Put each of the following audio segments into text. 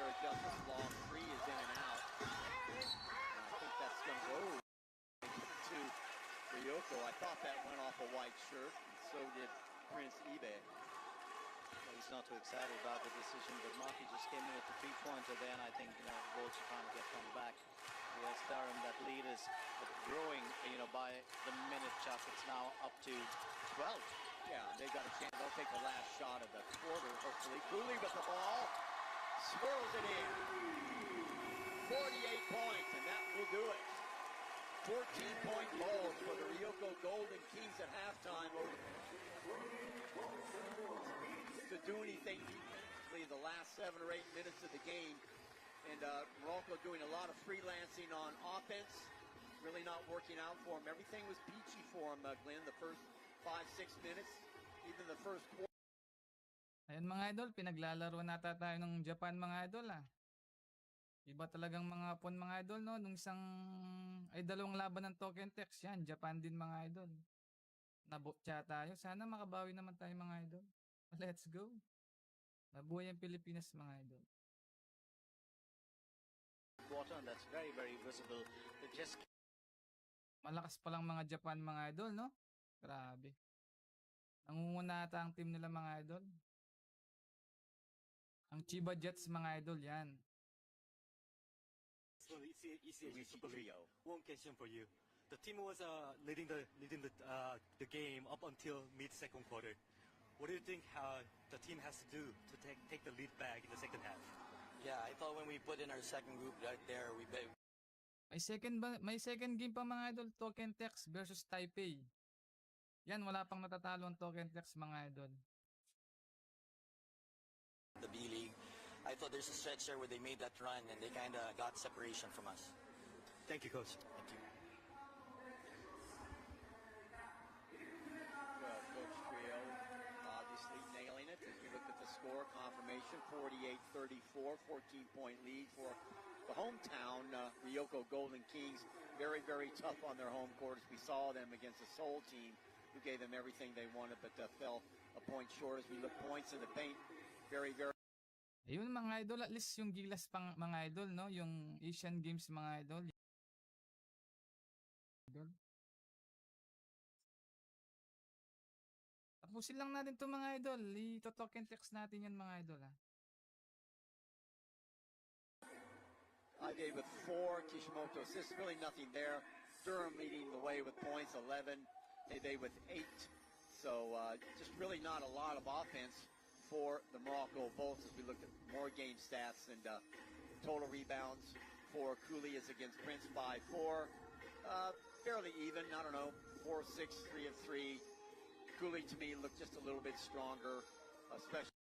their adjustments. Long three is in and out. And I think that's going to go to Ryukyu. I thought that went off a white shirt, and so did Prince Ibe. Well, he's not too excited about the decision, but Markey just came in with the three-pointer there, and I think, the Bolts are trying to get one back. Yes, Durham, that lead is growing, by the minute, Chuck. It's now up to 12. Yeah, they've got a chance. They'll take the last shot of the quarter, hopefully. Cooley with the ball, swirls it in. 48 points, and that will do it. 14-point goals for the Ryukyu Golden Kings at halftime. To do anything defensively the last 7 or 8 minutes of the game. And Meralco doing a lot of freelancing on offense. Really not working out for him. Everything was peachy for him, Glenn, the first 5-6 minutes, even the first quarter. Ayan mga idol, pinaglalaro nata tayo ng Japan mga idol Iba talagang mga pon mga idol, no? Nung dalawang laban ng Token Text yan, Japan din mga idol. Nabotya tayo. Sana makabawi naman tayo mga idol. Let's go. Mabuhay ang Pilipinas mga idol. Water, and that's very, very visible. Malakas pa lang mga Japan mga idol, no? Grabe. Nangunguna ata ang team nila mga idol. Ang Chiba Jets mga idol yan. So one question for you. The team was leading the game up until mid-second quarter. What do you think the team has to do to take the lead back in the second half? Yeah, I thought when we put in our second group right there, May second game pa mga idol, Token Text versus Taipei. Yan, wala pang natatalo ang Token Text mga idol. The B-League. I thought there's a stretch there where they made that run and they kind of got separation from us. Thank you, Coach. Thank you. Well, Coach Trio obviously nailing it. As we look at the score, confirmation, 48-34, 14-point lead for the hometown Ryukyu Golden Kings. Very, very tough on their home court. As we saw them against the Seoul team, who gave them everything they wanted, but fell a point short. As we look points in the paint, very, very. Ayun mga idol, at least yung Gilas pang mga idol, no? Yung Asian Games mga idol. Tapusin lang natin to mga idol. Ito-token text natin yan mga idol I gave with 4, Kishimoto assists, really nothing there. Durham leading the way with points, 11. They with 8. So just really not a lot of offense for the Meralco Bolts as we look at more game stats and total rebounds for Cooley is against Prince by 4. Fairly even, I don't know, 4-6, 3-3. Cooley to me looked just a little bit stronger, especially.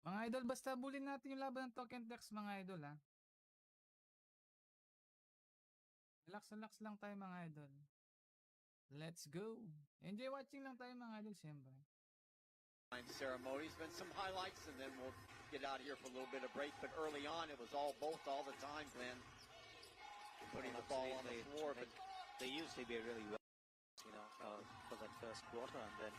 Mga idol, basta bulin natin yung laban ng Token Text mga idol Relax lang tayo mga idol. Let's go. Enjoy watching lang tayo mga idol siyempre. Ceremonies, been some highlights, and then we'll get out of here for a little bit of break. But early on, it was all the time, Glenn. Putting the ball on the floor, but they usually be really well, for that first quarter, and then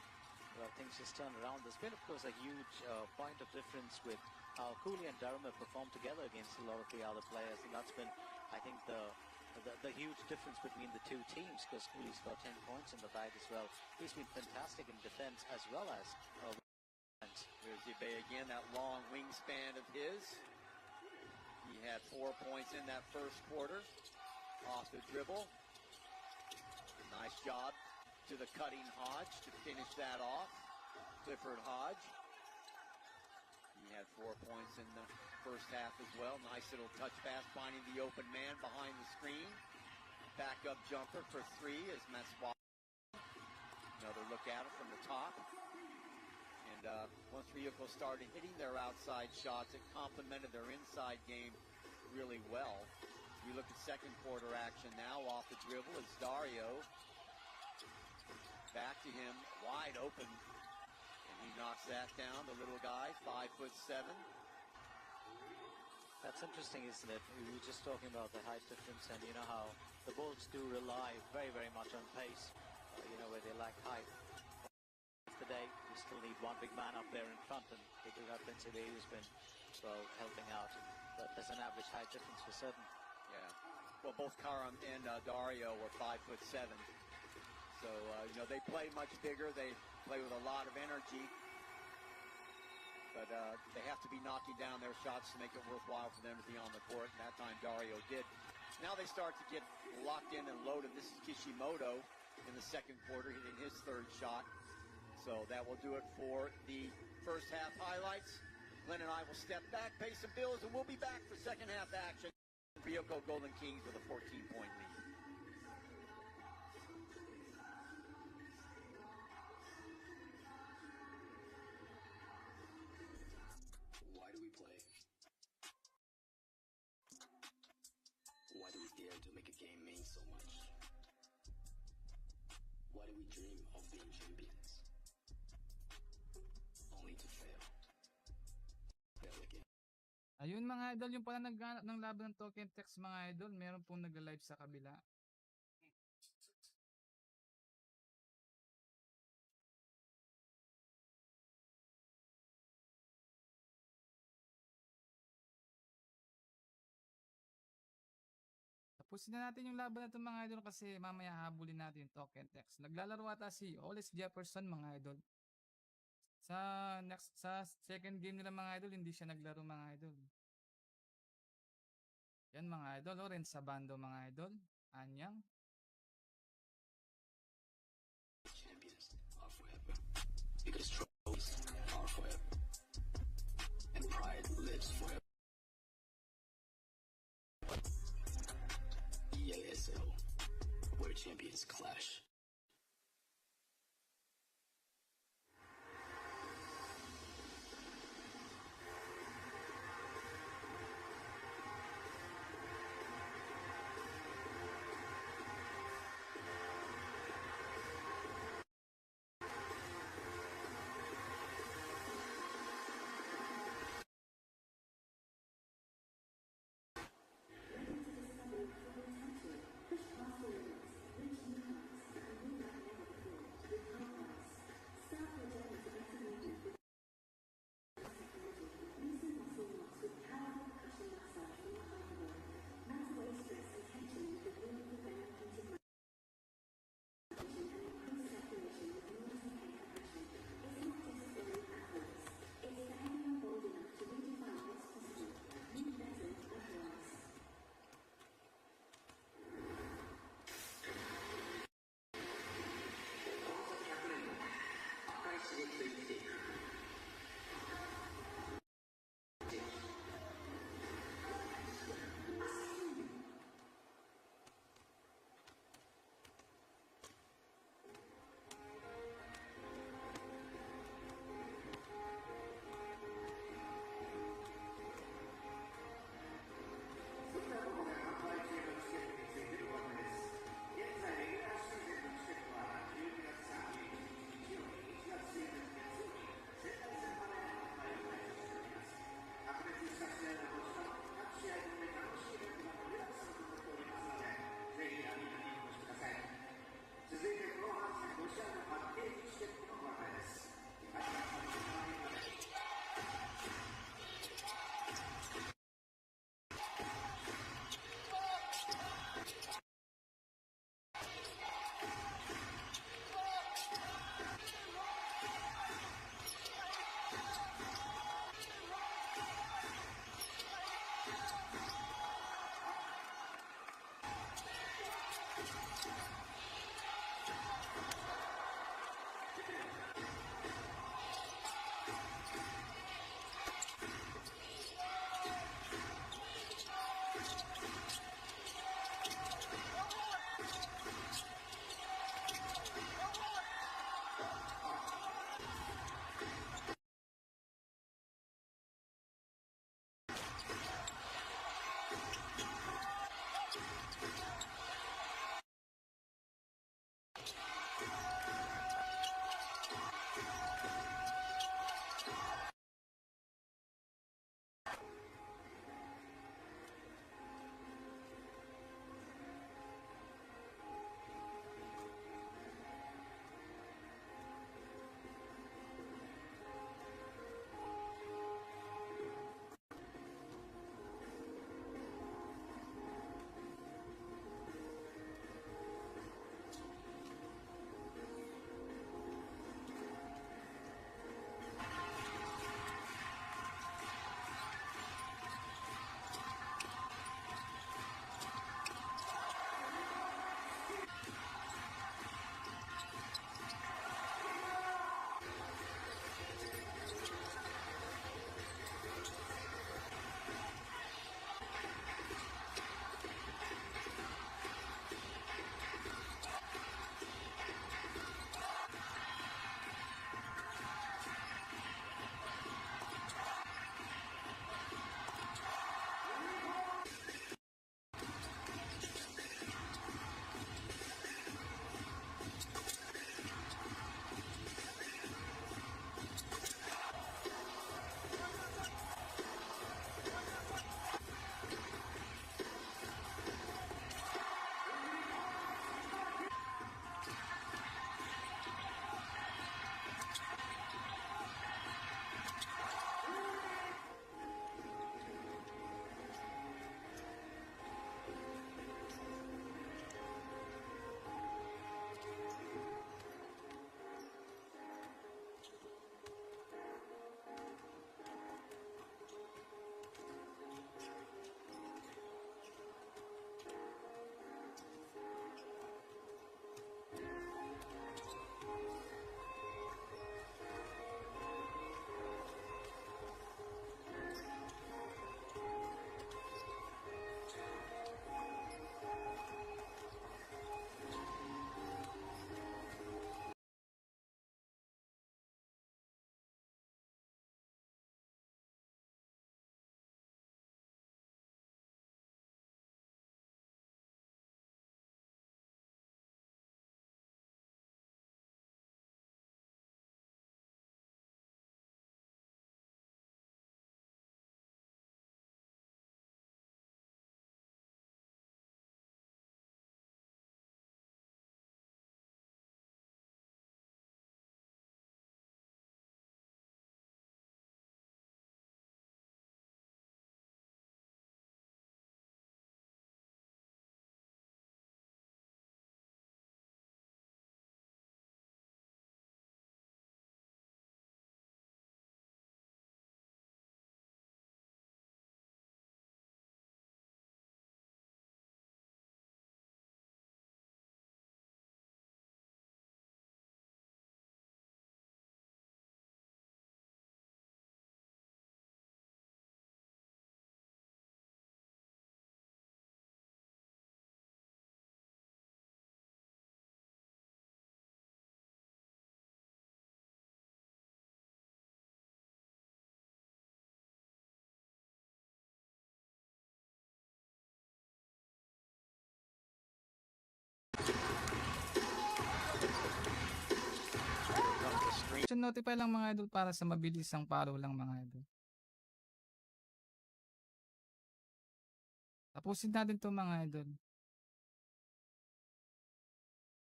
things just turned around. There's been, of course, a huge point of difference with how Cooley and Durham have performed together against a lot of the other players, and that's been, I think, the huge difference between the two teams, because Cooley's got 10 points in the bag as well. He's been fantastic in defense as well as here's Ibe again, that long wingspan of his. He had 4 points in that first quarter. Off the dribble. Nice job to the cutting Hodge to finish that off. Clifford Hodge. He had 4 points in the first half as well. Nice little touch pass, finding the open man behind the screen. Back-up jumper for 3 as Maswa. Another look at it from the top. And once Ryukyu started hitting their outside shots, it complemented their inside game really well. We look at second quarter action now. Off the dribble is Dario. Back to him, wide open. And he knocks that down, the little guy, 5'7". That's interesting, isn't it? We were just talking about the height difference, and you know how the Bolts do rely very, very much on pace, where they lack height. Today, we still need one big man up there in front, and they do have Prince Ibe, who's been, helping out. but there's an average height difference for certain. Yeah. Well, both Karam and Dario were 5'7". So, they play much bigger. They play with a lot of energy. But they have to be knocking down their shots to make it worthwhile for them to be on the court. And that time Dario did. Now they start to get locked in and loaded. This is Kishimoto in the second quarter hitting his third shot. So that will do it for the first half highlights. Glenn and I will step back, pay some bills, and we'll be back for second half action. Ryukyu Golden Kings with a 14-point lead. Why do we play? Why do we dare to make a game mean so much? Why do we dream of being champions? Only to fail. Fail again. Ayun mga idol, yung pala nagganap ng laban ng Token Text mga idol, meron pong nagla-live sa kabila. Tapusin na natin yung laban na ito mga idol kasi mamaya habulin natin yung Token Text. Naglalaro ata si Oles Jefferson mga idol. Sa second game nila mga idol, hindi siya naglaro mga idol. Yan mga idol, Lorenz sa bando mga idol. Anyang. Champions are forever. Because trophies are forever. And pride lives forever. EASL, where champions clash. notification notify lang mga idol para sa mabilisang follow lang mga idol. Tapusin natin 'to mga idol.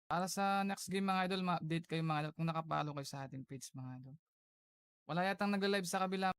Para sa next game mga idol, ma-update kayo mga idol kung nakapollow kayo sa ating page mga idol. Wala yatang nagla-live sa kabila.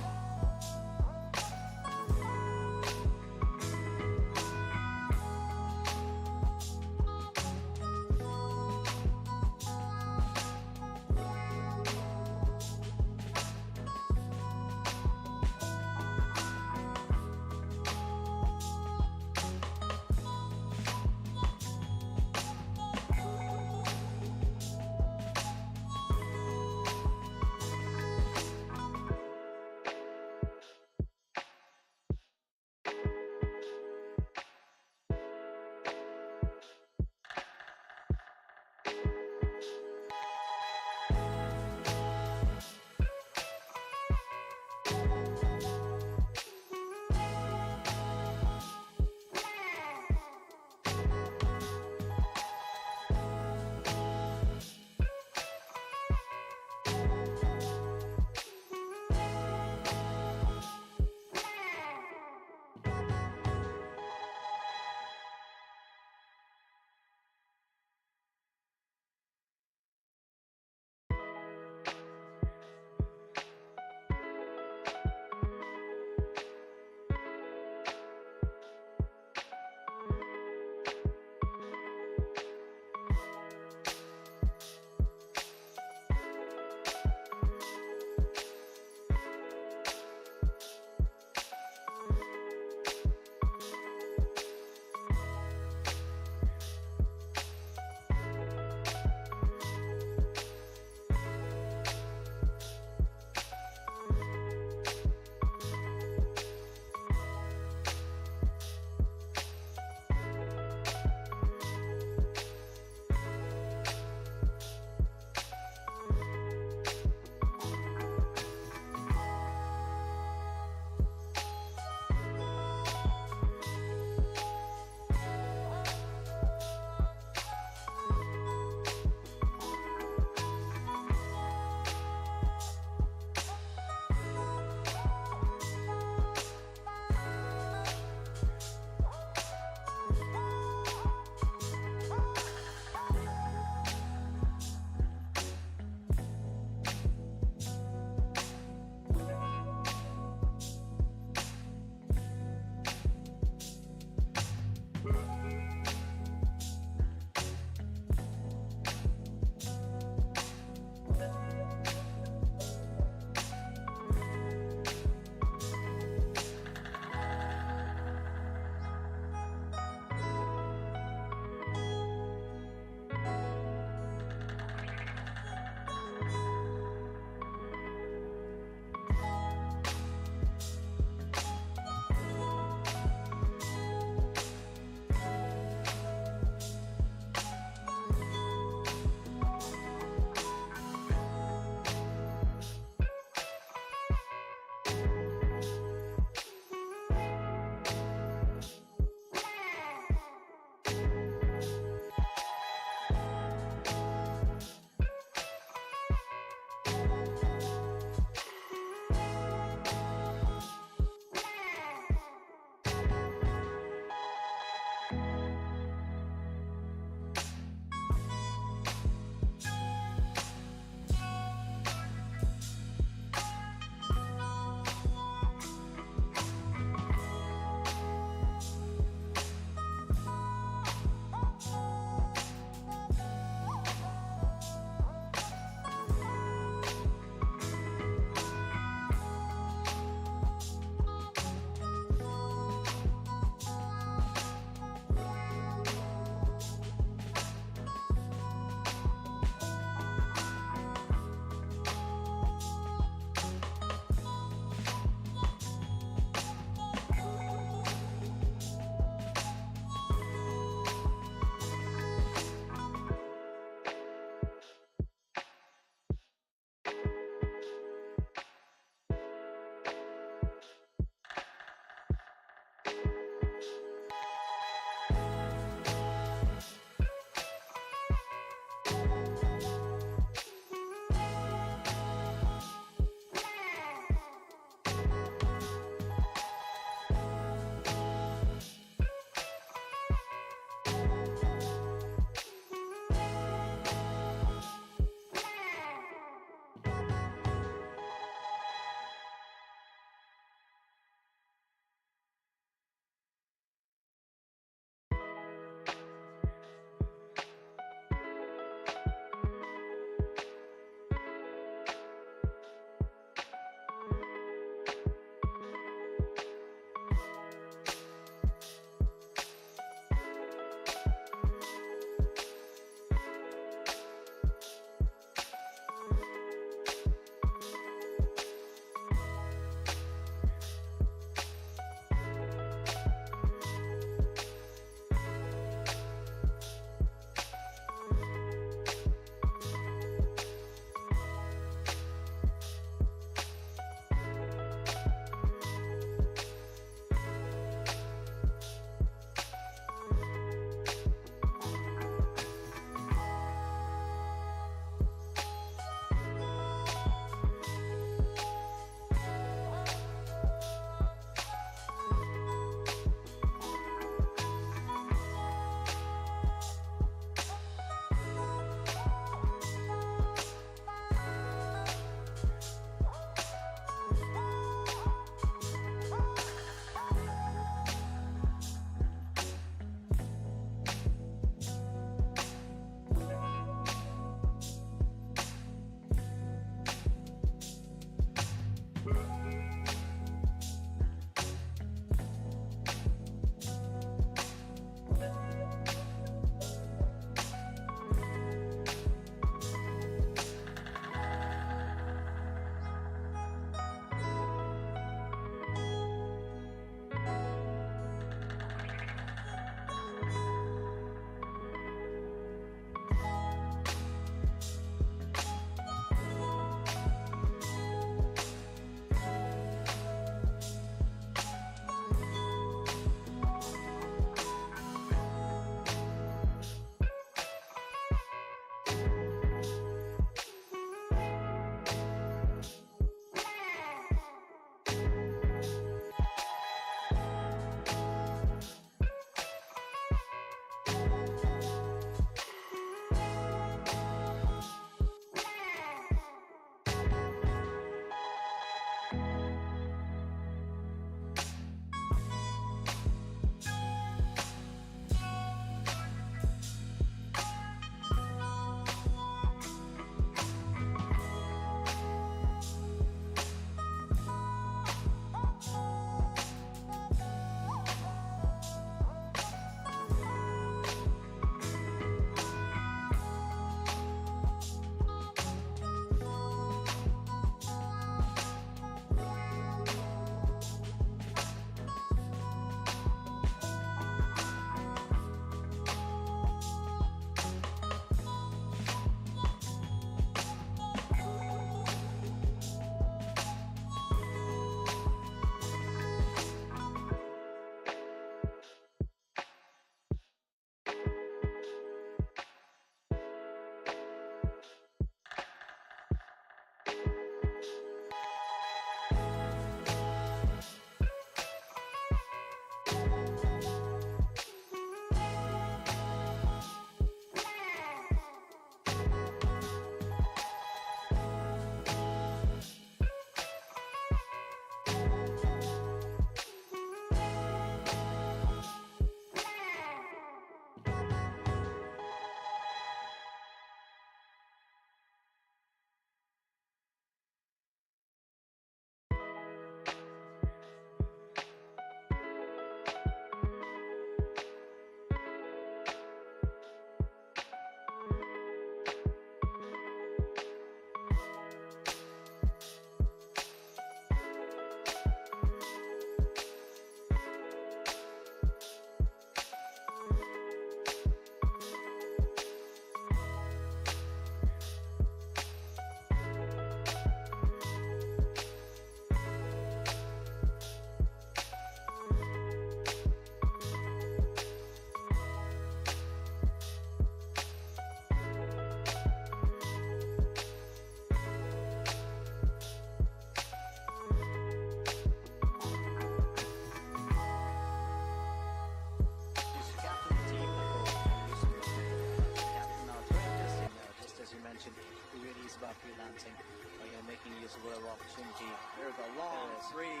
It really is about freelancing, or, making use of whatever opportunity. There's a long there is. three.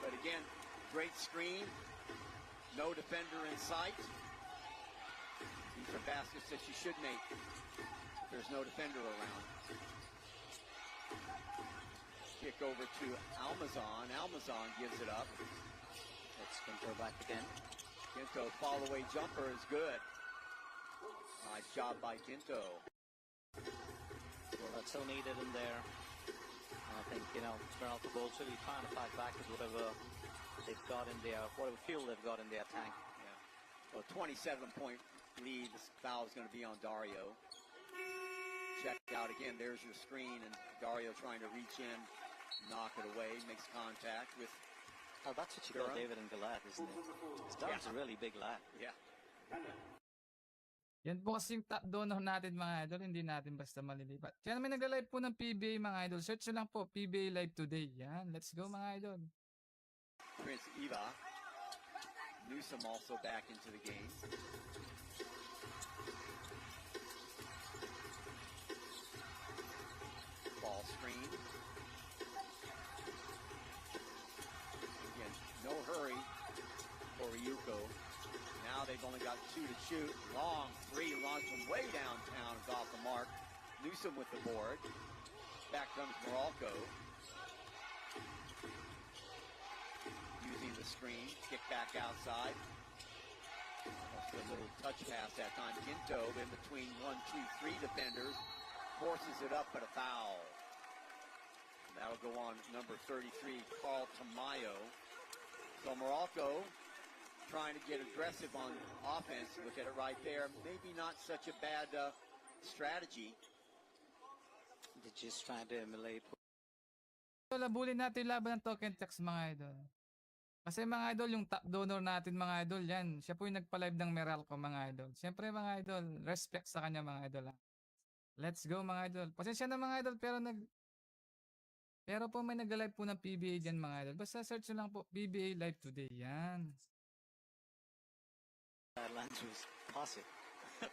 But again, great screen. No defender in sight. These are baskets that you should make. There's no defender around. Kick over to Almazan. Almazan gives it up. It's Ginto back again. Ginto fall-away jumper is good. Nice job by Ginto. Well, that's so needed in there. And I think, Meralco Bulls really trying to fight back with whatever they've got in their, whatever fuel they've got in their tank. Yeah. Well, 27-point lead. This foul is going to be on Dario. Checked out again. There's your screen, and Dario trying to reach in, knock it away, makes contact with. Oh, that's what you call David and Goliath, isn't it? Durham's a really big lad. Yeah. Yan po kasing top donor natin mga idol, hindi natin basta malilipat. Kaya naman nagla-live po ng PBA mga idol. Search nyo lang po, PBA Live Today. Yan, let's go mga idol. Prince Eva. Newsom also back into the game. Ball screen. Again, no hurry for Ryukyu. Now they've only got 2 to shoot. Long three, launched from way downtown, is off the mark. Newsom with the board. Back comes Meralco. Using the screen, kick back outside. Almost a little touch pass that time. Ginto in between 1, 2, 3 defenders. Forces it up, but a foul. That'll go on number 33, Carl Tamayo. So Meralco trying to get aggressive on offense. Look at it right there. Maybe not such a bad strategy. They're just trying to emulate. Labulin natin yung laban ng Token Text mga idol. Kasi mga idol, yung top donor natin mga idol, yan. Siya po yung nagpa-live ng Meralco mga idol. Siyempre mga idol, respect sa kanya mga idol. Let's go mga idol. Pasensya na mga idol, pero po may nag-live po ng PBA dyan mga idol. Basta search nyo lang po, PBA Live Today. Yan. Lance was passive. A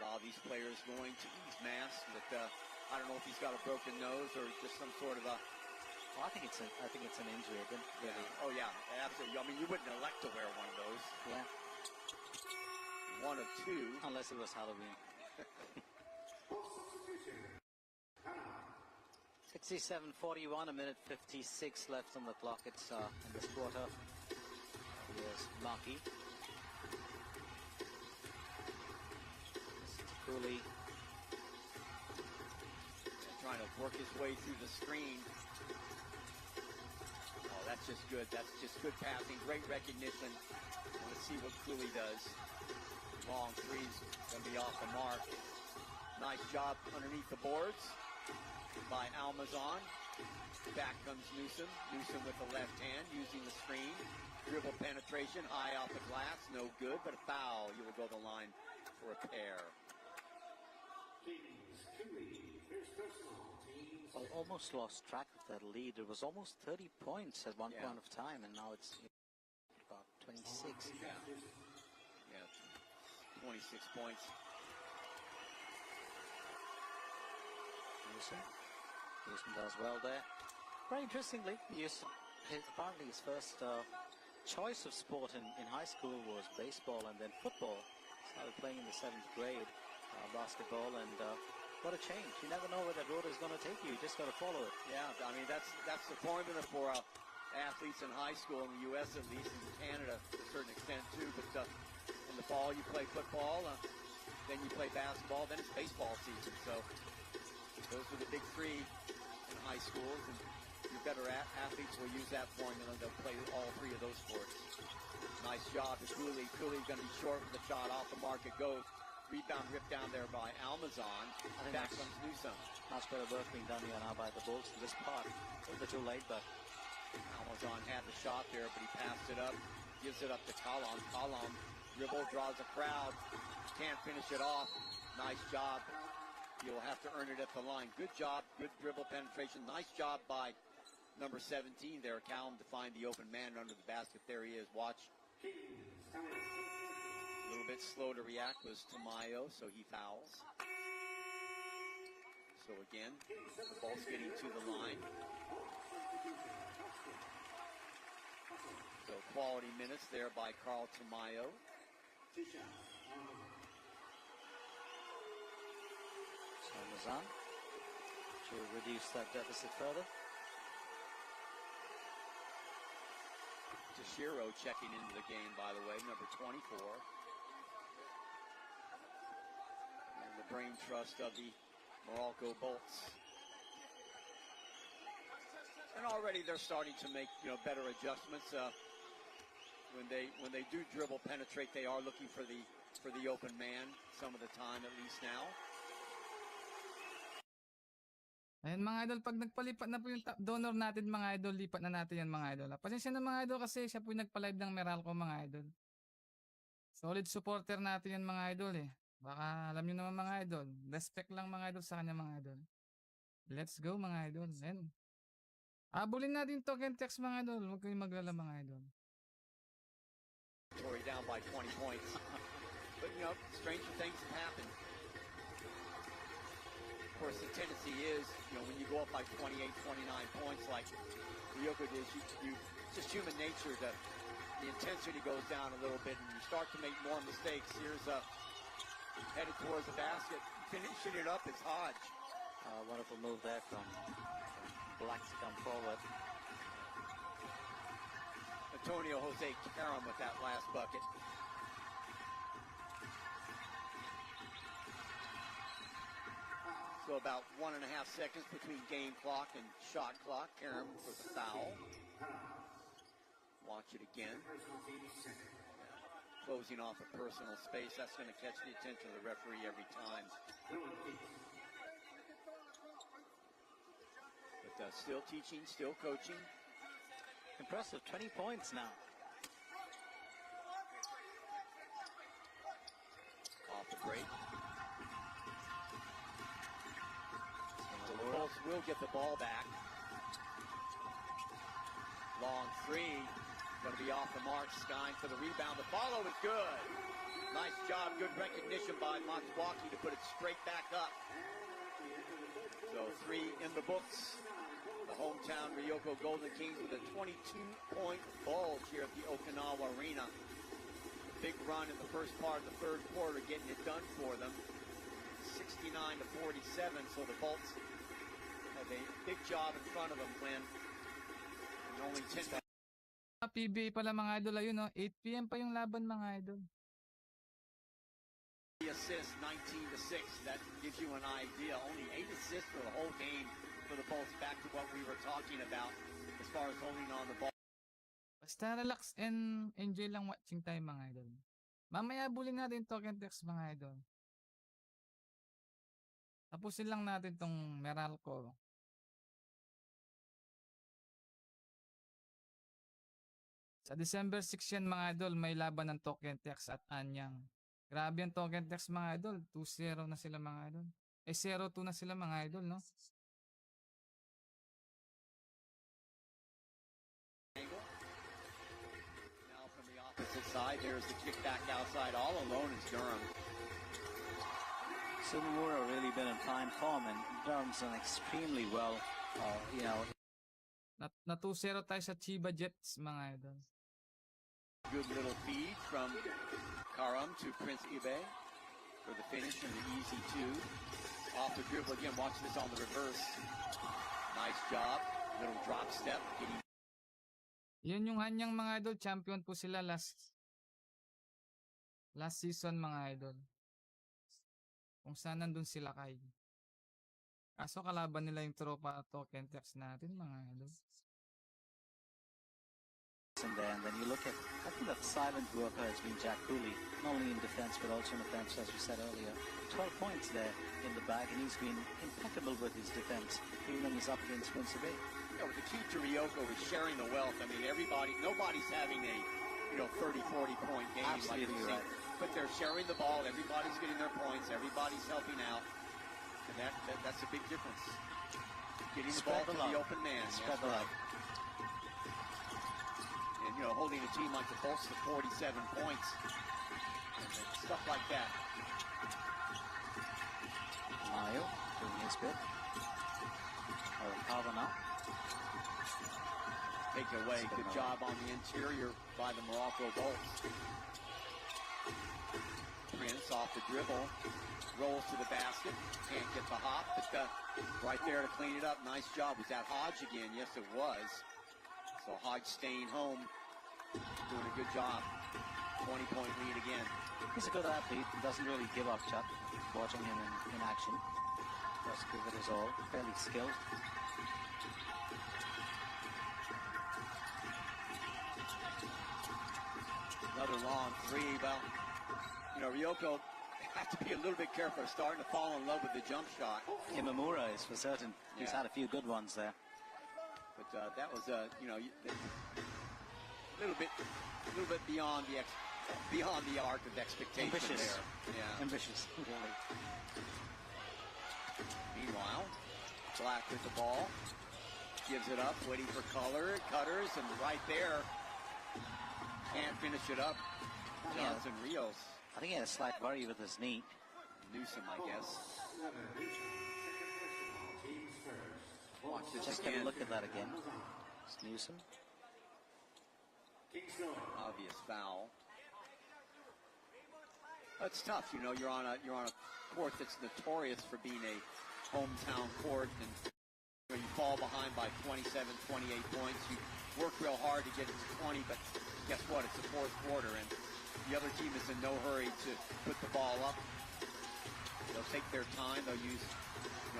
lot of these players going to ease masks, but I don't know if he's got a broken nose or just some sort of a. Well, I think it's an injury. Yeah. Oh yeah, absolutely. I mean, you wouldn't elect to wear one of those. Yeah. One of two, unless it was Halloween. 67-41, a minute 56 left on the clock. It's in this quarter. Here's Markey. Cooley. Trying to work his way through the screen. Oh, that's just good. That's just good passing. Great recognition. Let's see what Cooley does. Long threes going to be off the mark. Nice job underneath the boards by Almazan. Back comes Newsom. Newsom with the left hand using the screen. Dribble penetration high off the glass. No good, but a foul. You will go to the line for a pair. Well, almost lost track of that lead. It was almost 30 points at one point of time, and now it's about 26. Yeah. 26 points. Houston does well there. Very interestingly, apparently his first choice of sport in high school was baseball and then football. Started playing in the 7th grade, basketball, and what a change. You never know where that road is going to take you. You just got to follow it. Yeah, I mean, that's the formula for athletes in high school, in the U.S. at least, and in Canada to a certain extent too. But in the fall, you play football, then you play basketball, then it's baseball season. So those are the big three in high schools, and your better athletes will use that formula. They'll play all three of those sports. Nice job to Cooley. Cooley's going to be short with the shot off the mark. It goes. Rebound ripped down there by Almazan. Back comes Newsom. Much better work being done here now by the Bulls in this part. A little bit too late, but Almazan had the shot there, but he passed it up. Gives it up to Kalam. Kalam dribble, draws a crowd. Can't finish it off. Nice job. You'll have to earn it at the line. Good job. Good dribble penetration. Nice job by number 17 there, Callum, to find the open man under the basket. There he is. Watch. A little bit slow to react was Tamayo, so he fouls. So again, the ball's getting to the line. So quality minutes there by Carl Tamayo. So Mazan to reduce that deficit further. Toshiro checking into the game, by the way, number 24. And the brain trust of the Meralco Bolts. And already they're starting to make, better adjustments. When they do dribble penetrate, they are looking for the open man some of the time, at least now. Ayan mga idol, pag nagpalipat na po yung top donor natin mga idol, lipat na natin yan mga idol. Pasensya na mga idol kasi siya po yung nagpa-live ng Meralco mga idol. Solid supporter natin yan mga idol eh. Baka alam nyo naman mga idol, respect lang mga idol sa kanya mga idol. Let's go mga idol. Ayan. Abulin natin token text mga idol, huwag kayong maglala mga idol. Tory down by 20 points. But stranger things have happened. Of course, the tendency is, when you go up by 28, 29 points like Ryukyu did, you just human nature, the intensity goes down a little bit and you start to make more mistakes. Here's headed towards the basket, finishing it up is Hodge. Wonderful move there from Black to come forward. Antonio Jose Karam with that last bucket. So about 1.5 seconds between game clock and shot clock. Karam for the foul. Watch it again. Closing off a personal space. That's going to catch the attention of the referee every time. But still teaching, still coaching. Impressive, 20 points now. Off the break. So the Bulls will get the ball back. Long three. Going to be off the mark. Skine for the rebound. The follow is good. Nice job. Good recognition by Matsuwaki to put it straight back up. So 3 in the books. The hometown Ryukyu Golden Kings with a 22-point bulge here at the Okinawa Arena. Big run in the first part of the third quarter, getting it done for them. 69-47, so the Bolts have a big job in front of them, Glenn. And only 10. PBA pala mga idol, ayun 8 PM pa yung laban mga idol. Assists, 19-6. That gives you an idea. Only 8 assists for the whole game for the Bolts. Back to what we were talking about as far as holding on the ball. Basta relax and enjoy lang watching time mga idol. Mamaya bulin natin token text mga idol. Tapusin lang natin tong Meralco. Sa December 6 yan mga idol, may laban ng token text at Anyang. Grabe yung token text mga idol. 2-0 na sila mga idol. 0-2 na sila mga idol, no? Now from the opposite side, there's the kick back outside. All alone is Durham. Sumimura really been in fine form and Durham's done extremely well. Na 2-0 tayo sa Chiba Jets mga idol. Good little feed from Karam to Prince Ibe for the finish and the easy 2. Off the dribble again. Watch this on the reverse. Nice job. Little drop step. Yun yung Hanyang mga idol. Champion po sila last season mga idol. Kung saan nandun sila kay. Kaso kalaban nila yung tropa token text natin mga idol. And then you look at, I think that silent worker has been Jack Cooley, not only in defense but also on the bench, as we said earlier. 12 points there in the bag, and he's been impeccable with his defense, even when he's up against Prince of Bay. Yeah, the key to Ryukyu is sharing the wealth. I mean, nobody's having a 30, 40-point game. Absolutely like right. But they're sharing the ball. Everybody's getting their points. Everybody's helping out. And that's a big difference. Getting the ball to the open man. Spread the love. And holding a team like the Bolts to 47 points. And stuff like that. Mayo doing his bit. Cover now. Take it away. Good job on the interior by the Meralco Bolts. Prince off the dribble. Rolls to the basket. Can't get the hop, but right there to clean it up. Nice job. Was that Hodge again? Yes, it was. So Hodge staying home, doing a good job. 20-point lead again. He's a good athlete. He doesn't really give up, Chuck. Watching him in action. Does give it his all. Fairly skilled. Another long three. Well, Ryukyu have to be a little bit careful. Starting to fall in love with the jump shot. Imamura is for certain. He's had a few good ones there. But that was a little bit beyond the arc of expectation. Ambitious. There. Yeah. Ambitious. Really. Meanwhile, Black with the ball, gives it up, waiting for Cutters, and right there, can't finish it up. Johnson Rios. I think he had a slight worry with his knee. Newsom, I guess. Watch this Just again. have a look at that again. It's Newsom. Obvious foul. It's tough, you're on a court that's notorious for being a hometown court, and you fall behind by 27, 28 points. You work real hard to get it to 20, but guess what? It's the fourth quarter, and the other team is in no hurry to put the ball up. They'll take their time. They'll use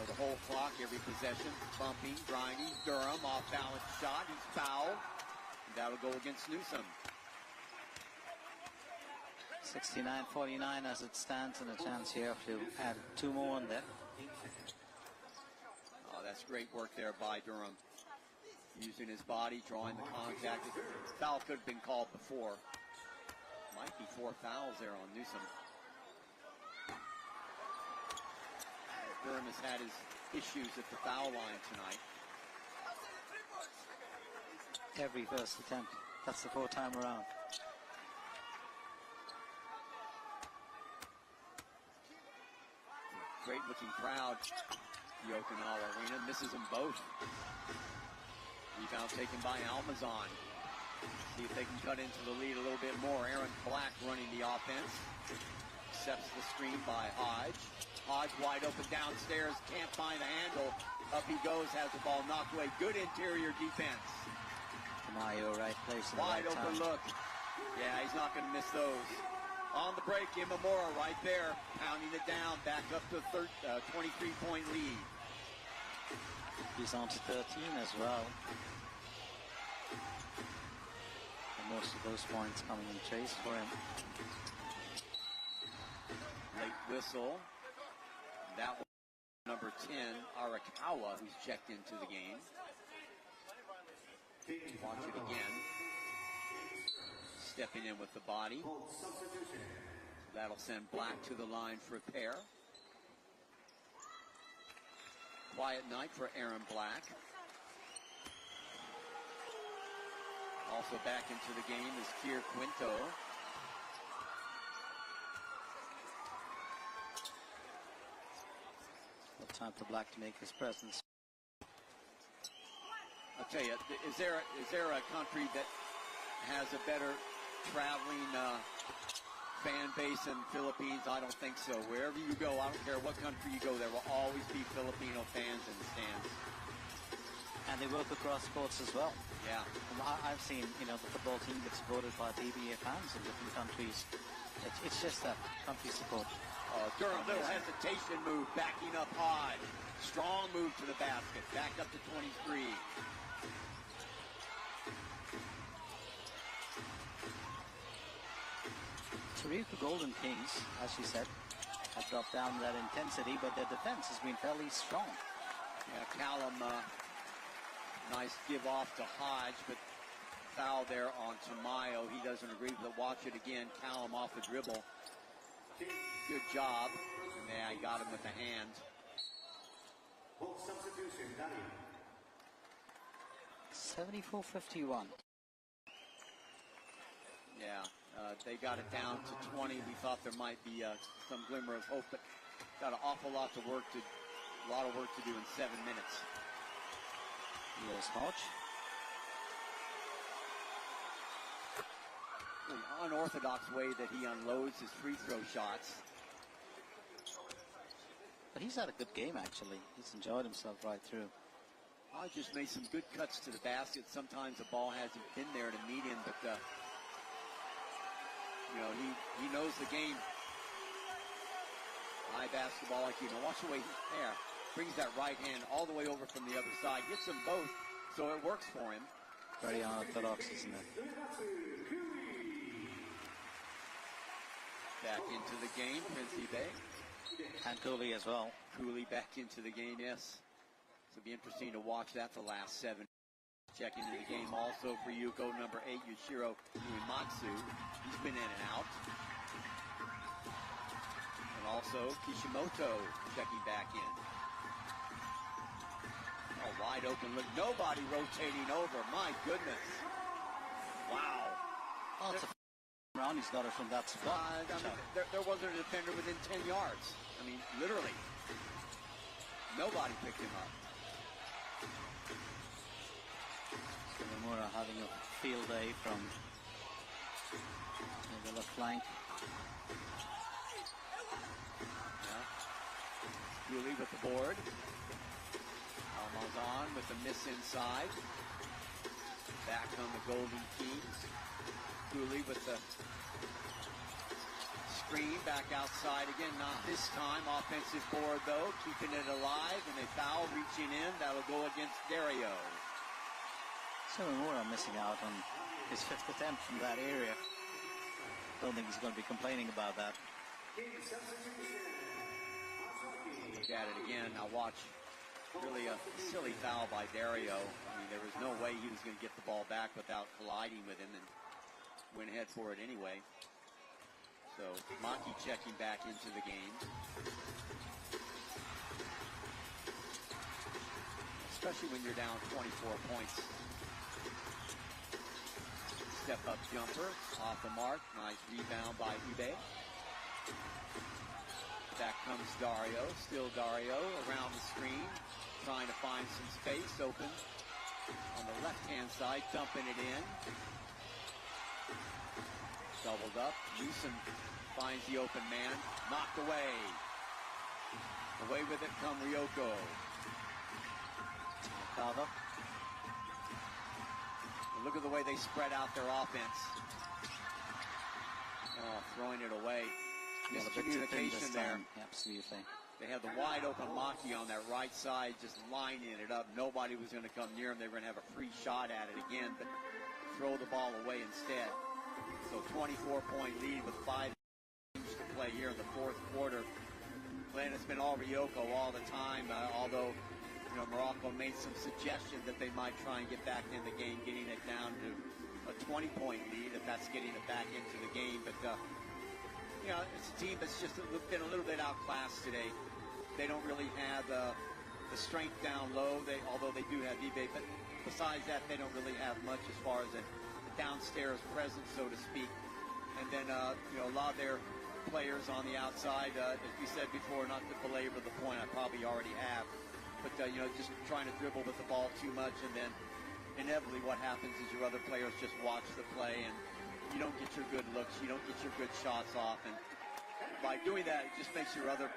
the whole clock, every possession. Bumping, grinding. Durham off balance shot. He's fouled. And that'll go against Newsom. 69-49 as it stands, and a chance here to add two more on there. Oh, that's great work there by Durham. Using his body, drawing the contact. Foul could have been called before. Might be 4 fouls there on Newsom. Durham has had his issues at the foul line tonight. Every first attempt. That's the 4th time around. Great looking crowd. The Okinawa Arena misses them both. Rebound taken by Almazan. See if they can cut into the lead a little bit more. Aaron Black running the offense. Accepts the screen by Hodge. Hodge wide open downstairs. Can't find the handle. Up he goes. Has the ball knocked away. Good interior defense. Mayo, right place in the Wide right open time. look. Yeah, he's not going to miss those. On the break, Imamura right there. Pounding it down. Back up to a 23-point lead. He's on to 13 as well. And most of those points coming in chase for him. Late whistle. That was number 10, Arakawa, who's checked into the game. Watch it again. Stepping in with the body. That'll send Black to the line for a pair. Quiet night for Aaron Black. Also back into the game is Kier Quinto. What time for Black to make his presence. I'll tell you, is there a country that has a better traveling fan base than Philippines? I don't think so. Wherever you go, I don't care what country you go, there will always be Filipino fans in the stands. And they work across sports as well. Yeah. I've seen, the football team gets voted by PBA fans in different countries. It's just that country support. Durham, little hesitation move, backing up Hodge. Strong move to the basket, back up to 23. Ryukyu Golden Kings, as you said, have dropped down that intensity, but their defense has been fairly strong. Yeah, Callum, nice give off to Hodge, but foul there on Tamayo. He doesn't agree with it. Watch it again. Callum off the dribble. Good job. Yeah, he got him with the hand. 74-51. Yeah, they got it down to 20. We thought there might be some glimmer of hope, but got an awful lot of work to do in 7 minutes. Here's Hodge. The unorthodox way that he unloads his free throw shots. But he's had a good game, actually. He's enjoyed himself right through. I just made some good cuts to the basket. Sometimes the ball hasn't been there to meet him, but he knows the game. High basketball IQ. Now watch the way he brings that right hand all the way over from the other side. Gets them both, so it works for him. Very unorthodox, isn't it? Back into the game, Princey Bay. And Cooley as well. Cooley back into the game, yes. It'll be interesting to watch that the last 7. Check into the game also for Ryukyu, number 8, Yoshiro Uematsu. He's been in and out. And also Kishimoto checking back in. Oh, wide open look. Nobody rotating over. My goodness. Wow. Oh, it's a round. He's got it from that spot. There wasn't a defender within 10 yards. I mean, literally. Nobody picked him up. Nomura having a field day from the left flank. Yeah. Cooley with the board. Almazan with the miss inside. Back on the Golden Kings. Cooley with the screen back outside again. Not this time. Offensive board though, keeping it alive, and a foul reaching in. That'll go against Dario. So Nomura missing out on his 5th attempt from that area. Don't think he's going to be complaining about that. Look at it again. Now watch. Really a silly foul by Dario. I mean, there was no way he was going to get the ball back without colliding with him, and went ahead for it anyway. So Maki checking back into the game. Especially when you're down 24 points. Step up jumper off the mark. Nice rebound by Ube. Back comes Dario. Still Dario around the screen. Trying to find some space open on the left-hand side. Dumping it in. Doubled up. Newsom finds the open man. Knocked away. Away with it come Ryukyu. Kava. Look at the way they spread out their offense. Oh, throwing it away. Miscommunication there. Absolutely. They had the wide open Maki on that right side, just lining it up. Nobody was going to come near him. They were going to have a free shot at it again, but throw the ball away instead. So 24-point lead with 5 games to play here in the 4th quarter. Glenn, it's been all Ryukyu all the time, although Meralco made some suggestions that they might try and get back in the game, getting it down to a 20-point lead, if that's getting it back into the game. But, it's a team that's just been a little bit outclassed today. They don't really have the strength down low, although they do have eBay. But besides that, they don't really have much as far as a downstairs presence, so to speak. And then, a lot of their players on the outside, as we said before, not to belabor the point, I probably already have. But, just trying to dribble with the ball too much, and then inevitably what happens is your other players just watch the play, and you don't get your good looks, you don't get your good shots off, and by doing that, it just makes the other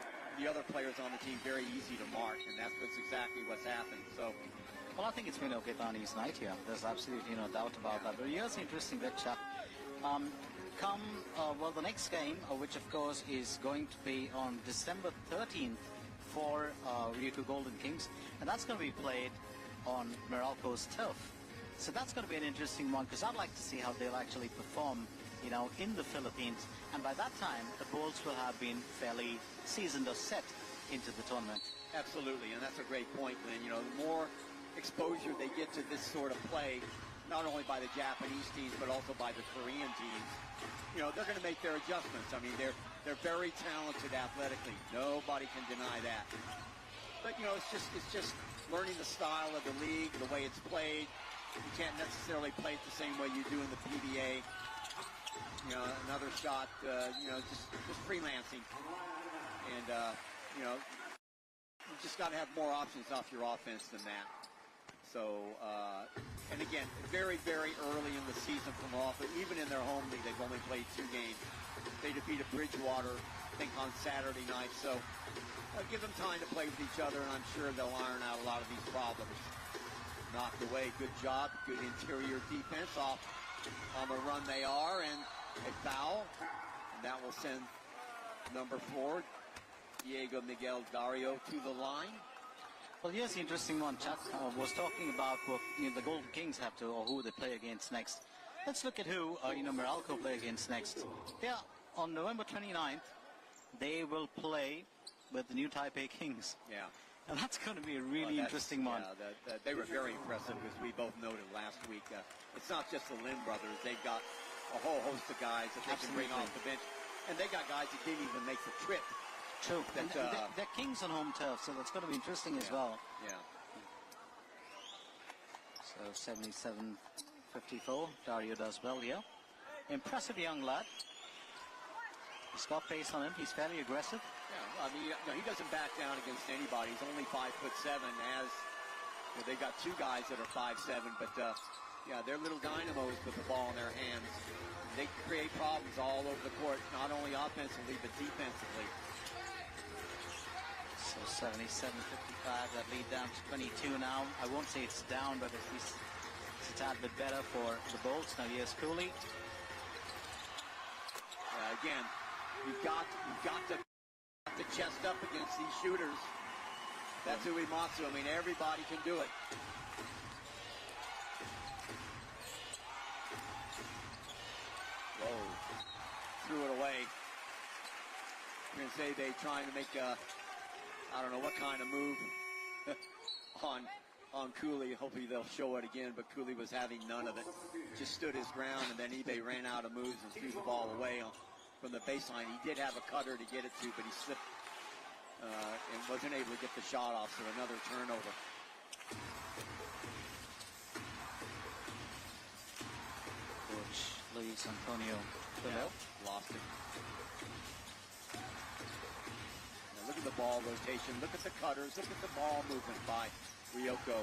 players on the team very easy to mark, and that's exactly what's happened. So, well, I think it's been Oketani's night here. There's absolutely no doubt about that. But here's an interesting bit, Chuck. The next game, which of course is going to be on December 13th, for Ryukyu Golden Kings, and that's going to be played on Meralco's turf. So that's going to be an interesting one, because I'd like to see how they'll actually perform, in the Philippines. And by that time, the Bulls will have been fairly seasoned or set into the tournament. Absolutely, and that's a great point, Glenn. The more exposure they get to this sort of play, not only by the Japanese teams, but also by the Korean teams, they're going to make their adjustments. I mean, they're very talented athletically. Nobody can deny that. But, it's just learning the style of the league, the way it's played. You can't necessarily play it the same way you do in the PBA. another shot, just freelancing. And, you just got to have more options off your offense than that. So, and again, very, very early in the season from off, but even in their home league, they've only played 2 games. They defeated Bridgewater, I think, on Saturday night. So, give them time to play with each other, and I'm sure they'll iron out a lot of these problems. Knocked away, good job, good interior defense off on the run they are, and a foul. And that will send number 4, Diego Miguel Dario, to the line. Well, here's the interesting one. Chuck was talking about what the Golden Kings have to, or who they play against next. Let's look at who Meralco play against next. Yeah, on November 29th, they will play with the new Taipei Kings. Yeah. And that's going to be a really interesting one. Yeah, they were very impressive, as we both noted last week. It's not just the Lin brothers. They've got a whole host of guys that they can bring off the bench. And they got guys that didn't even make the trip. True. And they're Kings on home turf, so that's going to be interesting as well. Yeah. So 77-54. Dario does well here. Impressive young lad. He's got pace on him. He's fairly aggressive. Yeah, I mean, he doesn't back down against anybody. He's only 5'7". They've got 2 guys that are 5'7", but they're little dynamos with the ball in their hands. They create problems all over the court, not only offensively but defensively. So 77-55, that lead down to 22 now. I won't say it's down, but at least it's a tad bit better for the Bolts. Now here's Cooley. Again, you've got to chest up against these shooters. That's Uematsu. I mean, everybody can do it. Whoa. Threw it away. Prinsebe trying to make I don't know what kind of move on Cooley. Hopefully they'll show it again, but Cooley was having none of it. Just stood his ground, and then eBay ran out of moves and threw the ball away from the baseline. He did have a cutter to get it to, but he slipped and wasn't able to get the shot off, so another turnover. Coach Luis Antonio lost it. Now look at the ball rotation. Look at the cutters. Look at the ball movement by Ryukyu.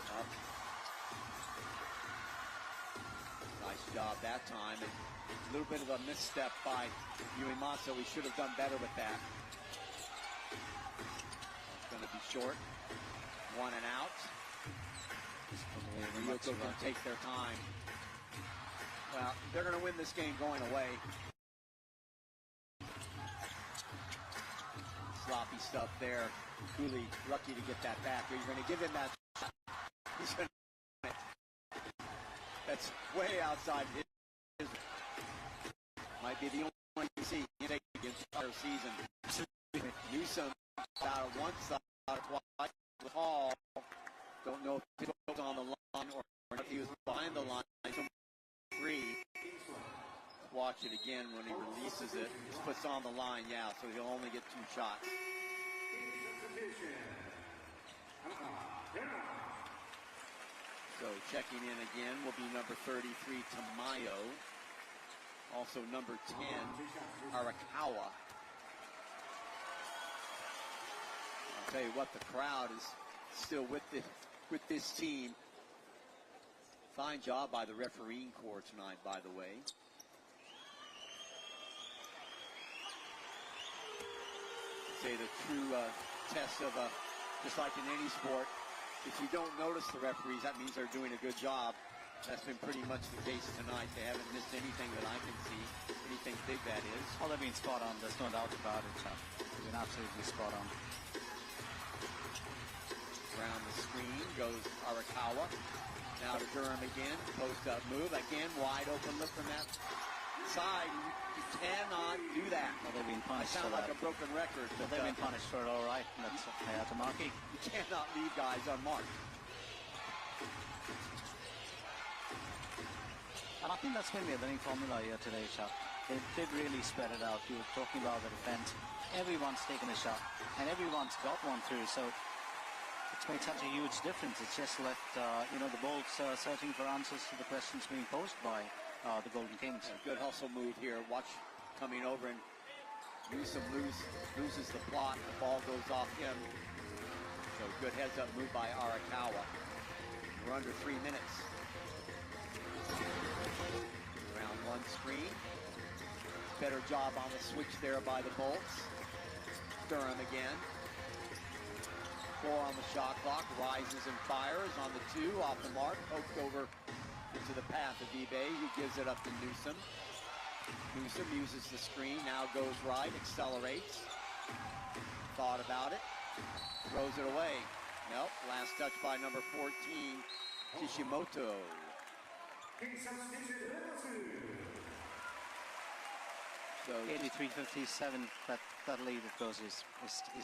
Up. Nice job that time. And a little bit of a misstep by Uematsu. He should have done better with that. It's going to be short. 1 and out. And Ryukyu can take their time. Well, they're going to win this game going away. Sloppy stuff there. Cooley lucky to get that back. You're going to give him that shot. He's going to that's way outside his. Might be the only one you see in the entire season. Newsom out of one side, twice with Hall. Don't know if he was on the line or if he was behind the line. 3. Watch it again when he releases it. He puts on the line, so he'll only get 2 shots. So checking in again will be number 33, Tamayo. Also number 10, Arakawa. I'll tell you what, the crowd is still with this team. Fine job by the refereeing corps tonight, by the way. Say the true test of just like in any sport, if you don't notice the referees, that means they're doing a good job. That's been pretty much the case tonight. They haven't missed anything that I can see. Anything big, that is. Well, they've been spot on. There's no doubt about it, Chuck. They've been absolutely spot on. Around the screen goes Arakawa. Now to Durham again. Post-up move. Again, wide open look from that side. You cannot do that. Well, they've been punished for that. Sound like a broken record. But they've been punished for it, all right. That's Hayatamaki. You cannot leave guys unmarked. And I think that's been the winning formula here today, Chuck. They did really spread it out. You were talking about the defense. Everyone's taken a shot, and everyone's got one through. So It's made such a huge difference. It's just left, the Bolts searching for answers to the questions being posed by the Golden Kings. Good hustle move here. Watch coming over, and Newsom loses the plot. The ball goes off him. So good heads-up move by Arakawa. We're under 3 minutes. Round one screen. Better job on the switch there by the Bolts. Durham again. 4 on the shot clock. Rises and fires on the 2. Off the mark. Poked over into the path of Ibe, who gives it up to Newsom. Newsom uses the screen. Now goes right. Accelerates. Thought about it. Throws it away. Nope. Last touch by number 14, Kishimoto. So 83-57, that lead, of course, is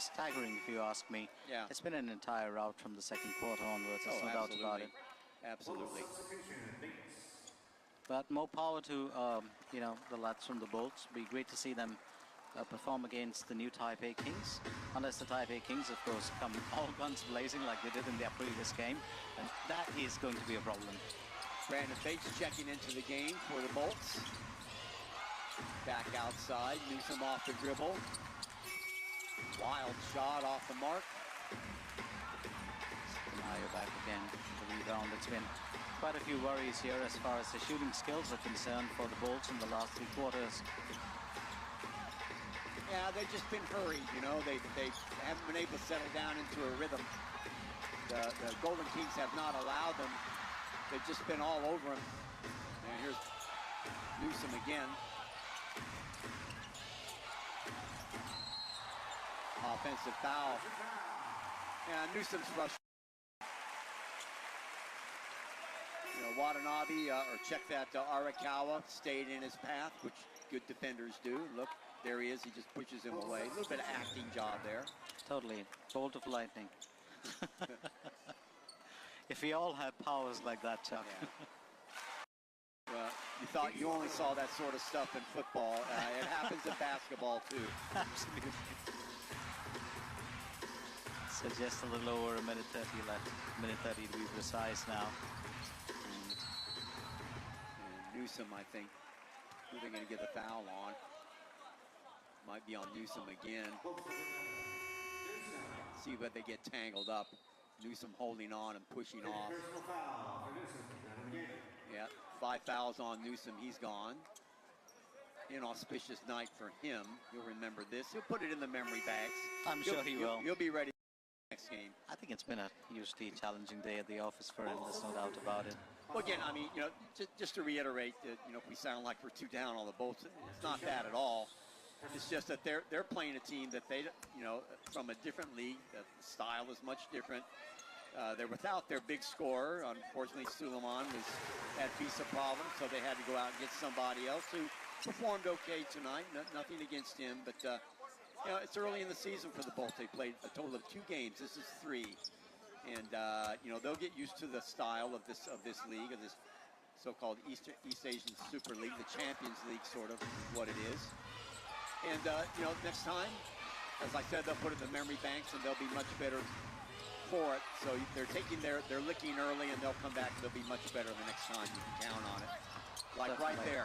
staggering, if you ask me. Yeah. It's been an entire rout from the second quarter onwards, there's no doubt about it. Absolutely. But more power to, the lads from the Bolts. Be great to see them perform against the new Taipei Kings. Unless the Taipei Kings, of course, come all guns blazing like they did in their previous game. And that is going to be a problem. Brandon Bates checking into the game for the Bolts. Back outside, Newsom off the dribble. Wild shot off the mark. Mayo back again, the rebound. It's been quite a few worries here as far as the shooting skills are concerned for the Bolts in the last 3 quarters. Yeah, they've just been hurried, They haven't been able to settle down into a rhythm. The Golden Kings have not allowed them. They've just been all over them. And here's Newsom again. Offensive foul. Yeah, Newsom's rushed. Watanabe, or check that, Arakawa stayed in his path, which good defenders do. Look, there he is. He just pushes him away. A little bit of acting job there. Totally. Bolt of lightning. If we all had powers like that, Chuck. Yeah. Well, you thought you only saw that sort of stuff in football. It happens in basketball, too. Absolutely. So just a little over a minute 30 left. Minute 30 to be precise now. And Newsom, I think, who they're going to get the foul on. Might be on Newsom again. See where they get tangled up. Newsom holding on and pushing off. Yeah, 5 fouls on Newsom. He's gone. Inauspicious night for him. You'll remember this. He'll put it in the memory bags. I'm sure he will. He'll be ready for the next game. I think it's been a hugely challenging day at the office for him. There's no doubt about it. Well, again, I mean, just to reiterate that, if we sound like we're 2 down on the Bolts, it's not that at all. It's just that they're playing a team that they, from a different league. The style is much different. They're without their big scorer. Unfortunately, Suleiman had visa problems, so they had to go out and get somebody else who performed okay tonight. Nothing against him, but it's early in the season for the Bolts. They played a total of 2 games. This is 3, and they'll get used to the style of this league, of this so-called East Asian Super League, the Champions League, sort of what it is. And next time, as I said, they'll put it in the memory banks, and they'll be much better for it. So they're they're licking early, and they'll come back and they'll be much better the next time. You can count on it. Like right there,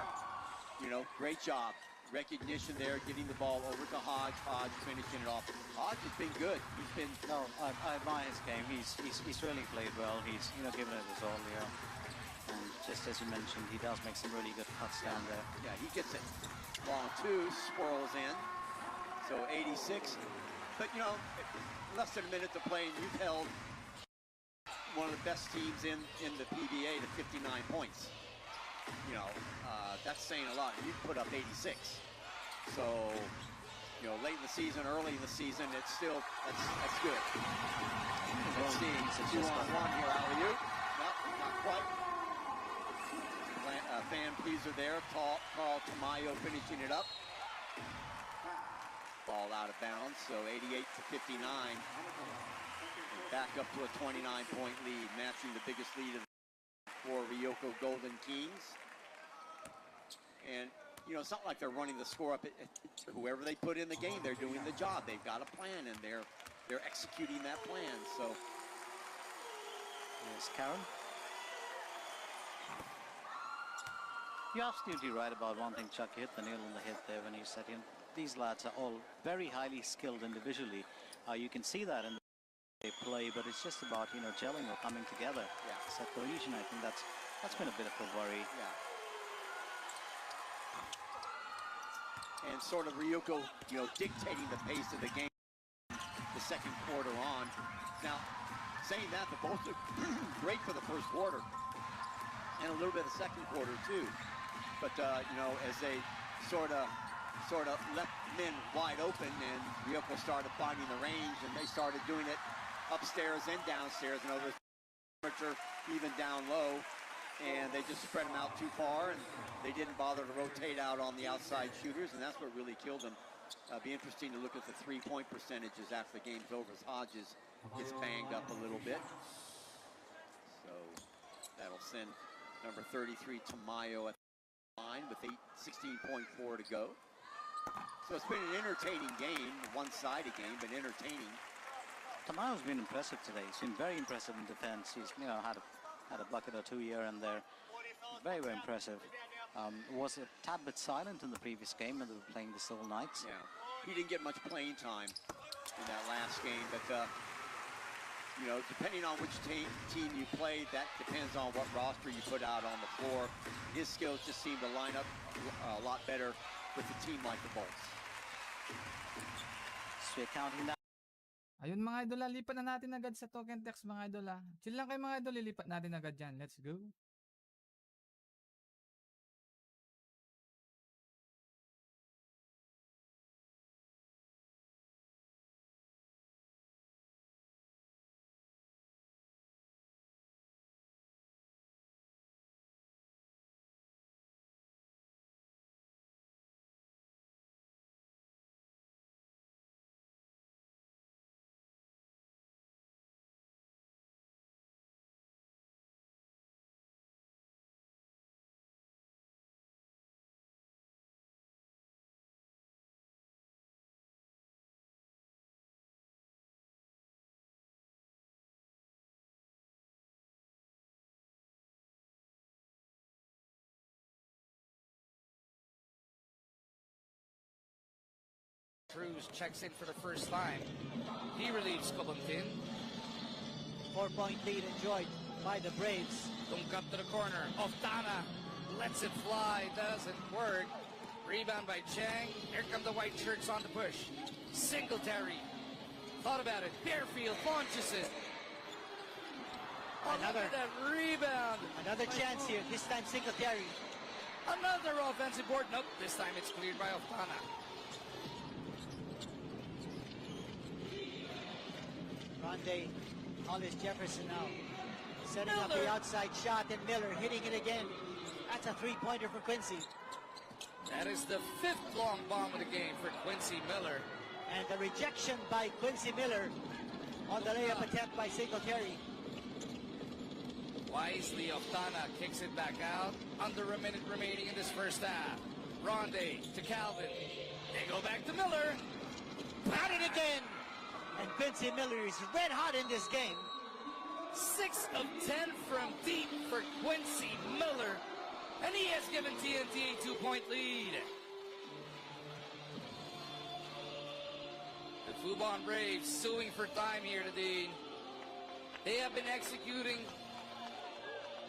great job. Recognition there, getting the ball over to Hodge. Hodge finishing it off. Hodge has been good. He's been. No, I admire his game. He's really played well. He's given it his all here. And just as you mentioned, he does make some really good cuts down there. Yeah, he gets it. Long 2 swirls in. So 86. But less than a minute to play, and you've held one of the best teams in the PBA to 59 points. That's saying a lot. You put up 86. So, late in the season, early in the season, it's still, that's good. Let's see, 2-on-1 here, alley-oop. Nope, not quite. Fan pleaser there. Carl Tamayo finishing it up. Ball out of bounds, so 88 to 59. Back up to a 29-point lead, matching the biggest lead for Ryukyu Golden Kings. And, it's not like they're running the score up. Whoever they put in the game, they're doing the job. They've got a plan, and they're executing that plan. So There's Karen. You're absolutely right about one thing, Chuck. You hit the nail on the head there when you said, these lads are all very highly skilled individually. You can see that in the way they play, but it's just about, gelling or coming together. Yeah. It's that cohesion. I think that's been a bit of a worry. Yeah. And sort of Ryukyu, dictating the pace of the game the second quarter on. Now, saying that, the both look great for the first quarter and a little bit of second quarter too. But as they sort of left men wide open, and Ryukyu started finding the range, and they started doing it upstairs and downstairs, and over temperature, even down low, and they just spread them out too far, and they didn't bother to rotate out on the outside shooters, and that's what really killed them. Be interesting to look at the three-point percentages after the game's over, as Hodges gets banged up a little bit. So that'll send number 33 Tamayo at the line with 16.4 to go. So it's been an entertaining game, one-sided game, but entertaining. Tamayo's been impressive today. He's been very impressive in defense. He's had a bucket or two here and there. Very, very impressive. Was a tad bit silent in the previous game when they were playing the Seoul Knights. Yeah, he didn't get much playing time in that last game, but depending on which team you play, that depends on what roster you put out on the floor. His skills just seem to line up a lot better with a team like the Bolts. So we're counting that. Ayun mga idol, lipat na natin agad sa token text mga idol. Chill lang kayo mga idol, lilipat natin agad dyan. Let's go. Cruz checks in for the first time. He relieves Cobontin. 4-point lead enjoyed by the Braves. Dunk up to the corner. Oftana lets it fly. Doesn't work. Rebound by Chang. Here come the white shirts on the push. Singletary. Thought about it. Bearfield launches it. Oh, look at that rebound. Another chance here. This time Singletary. Another offensive board. Nope. This time it's cleared by Oftana. Rondé, Hollis Jefferson now setting up the outside shot, and Miller hitting it again. That's a three-pointer for Quincy. That is the fifth long bomb of the game for Quincy Miller. And the rejection by Quincy Miller on the layup attempt by Singletary. Wisely, Oftana kicks it back out. Under a minute remaining in this first half. Rondé to Calvin. They go back to Miller. Got it again. And Quincy Miller is red hot in this game. 6 of 10 from deep for Quincy Miller. And he has given TNT a 2-point lead. The Fubon Braves suing for time here today. They have been executing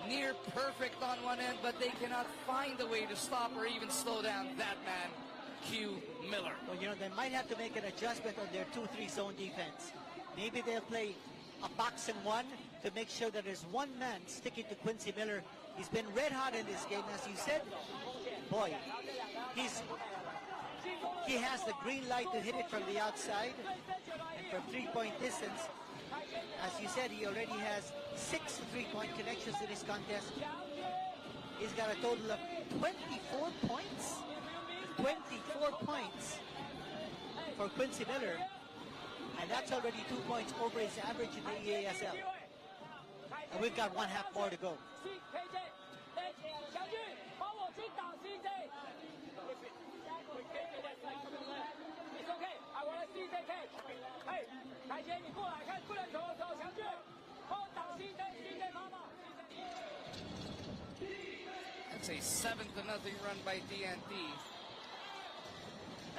near perfect on one end, but they cannot find a way to stop or even slow down that man, Q Miller. Well, they might have to make an adjustment on their 2-3 zone defense. Maybe they'll play a box and one to make sure that there's one man sticking to Quincy Miller. He's been red hot in this game, as you said. Boy, he has the green light to hit it from the outside and from three-point distance. As you said, he already has 6 three-point connections in this contest. He's got a total of 24 points. 24 points for Quincy Miller, and that's already 2 points over his average in the EASL. And we've got 1/2 more to go. It's a 7-0 run by TNT.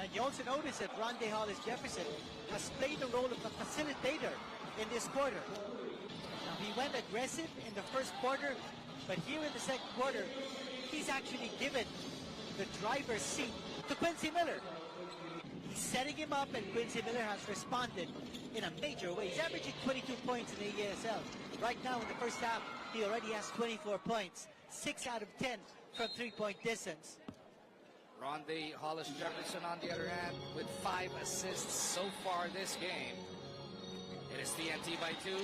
And you also notice that Ronde Hollis Jefferson has played the role of a facilitator in this quarter. Now, he went aggressive in the first quarter, but here in the second quarter, he's actually given the driver's seat to Quincy Miller. He's setting him up, and Quincy Miller has responded in a major way. He's averaging 22 points in the ESL. Right now in the first half, he already has 24 points, 6 out of 10 from three-point distance. Ronde Hollis Jefferson, on the other hand, with 5 assists so far this game. It is TNT by 2.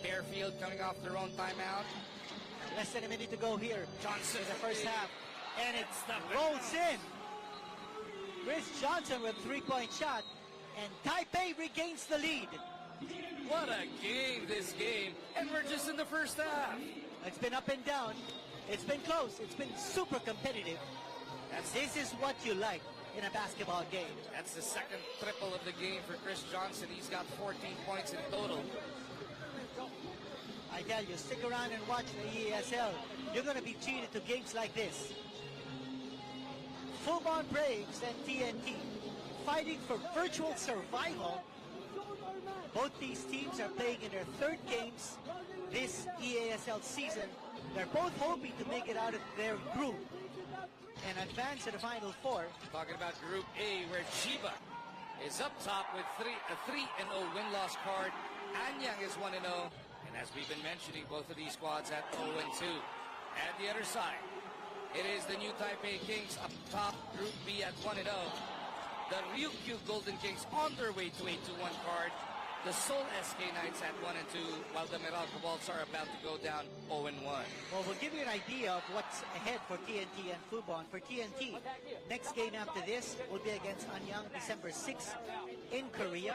Fairfield coming off their own timeout. Less than a minute to go here Johnson in the first half. And it rolls in. Chris Johnson with three-point shot. And Taipei regains the lead. What a game, this game. And we're just in the first half. It's been up and down. It's been close. It's been super competitive. This is what you like in a basketball game. That's the second triple of the game for Chris Johnson. He's got 14 points in total. I tell you, stick around and watch the ESL. You're going to be treated to games like this. Full-on Braves and TNT fighting for virtual survival. Both these teams are playing in their third games this EASL season. They're both hoping to make it out of their group and advance to the Final Four. Talking about Group A, where Chiba is up top with a 3-0 win-loss card. Anyang is 1-0. And as we've been mentioning, both of these squads at 0-2. At the other side, it is the new Taipei Kings up top, Group B at 1-0. The Ryukyu Golden Kings on their way to a 2-1 card. The Seoul SK Knights at 1-2, while the Meralco Balls are about to go down 0-1. Well, we'll give you an idea of what's ahead for TNT and Fubon. For TNT, next game after this will be against Anyang December 6th in Korea.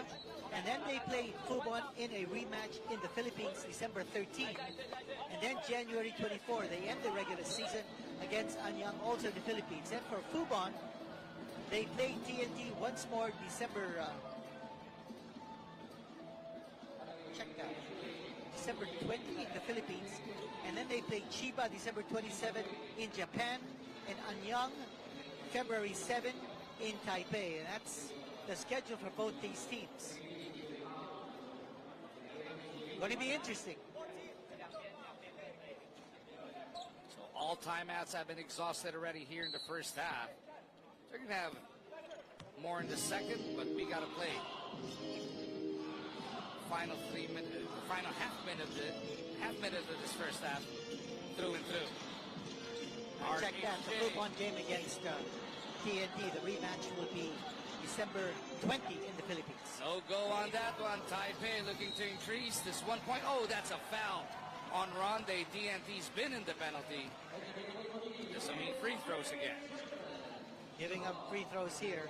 And then they play Fubon in a rematch in the Philippines December 13th. And then January 24, they end the regular season against Anyang, also in the Philippines. And for Fubon, they play TNT once more December... December 20 in the Philippines, and then they play Chiba December 27 in Japan, and Anyang February 7 in Taipei. And that's the schedule for both these teams. Going to be interesting. So all timeouts have been exhausted already here in the first half. They're going to have more in the second, but we got to play final 3 minutes, the final half minute of this first half, through and through. Check that, the Fubon game against TNT. The rematch will be December 20 in the Philippines. No go on that one. Taipei looking to increase this 1 point. Oh, that's a foul on Ronde. TNT's been in the penalty. This will mean free throws again. Giving up free throws here.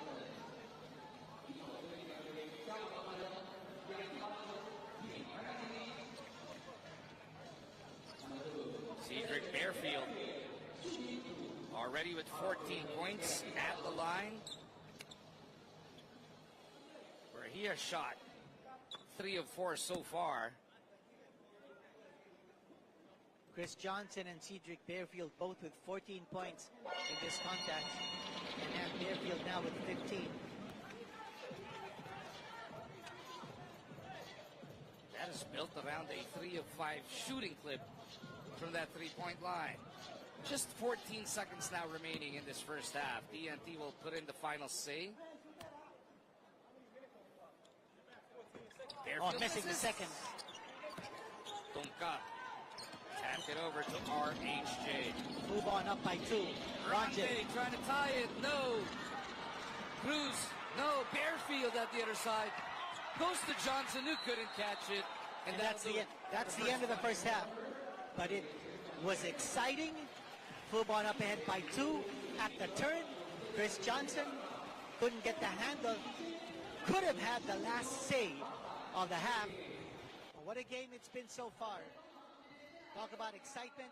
Cedric Bearfield already with 14 points at the line, where he has shot 3 of 4 so far. Chris Johnson and Cedric Bearfield both with 14 points in this contest. And Bearfield now with 15. That is built around a 3 of 5 shooting clip from that three-point line. Just 14 seconds now remaining in this first half. TNT will put in the final say. Oh, missing the second. Tongka tapped it over to RHJ. Move on up by 2. Ronde trying to tie it. No. Cruz. No. Bearfield at the other side. Goes to Johnson, who couldn't catch it. And that's the end of the first half. But it was exciting. Fubon up ahead by 2 at the turn. Chris Johnson couldn't get the handle. Could have had the last say of the half. What a game it's been so far. Talk about excitement.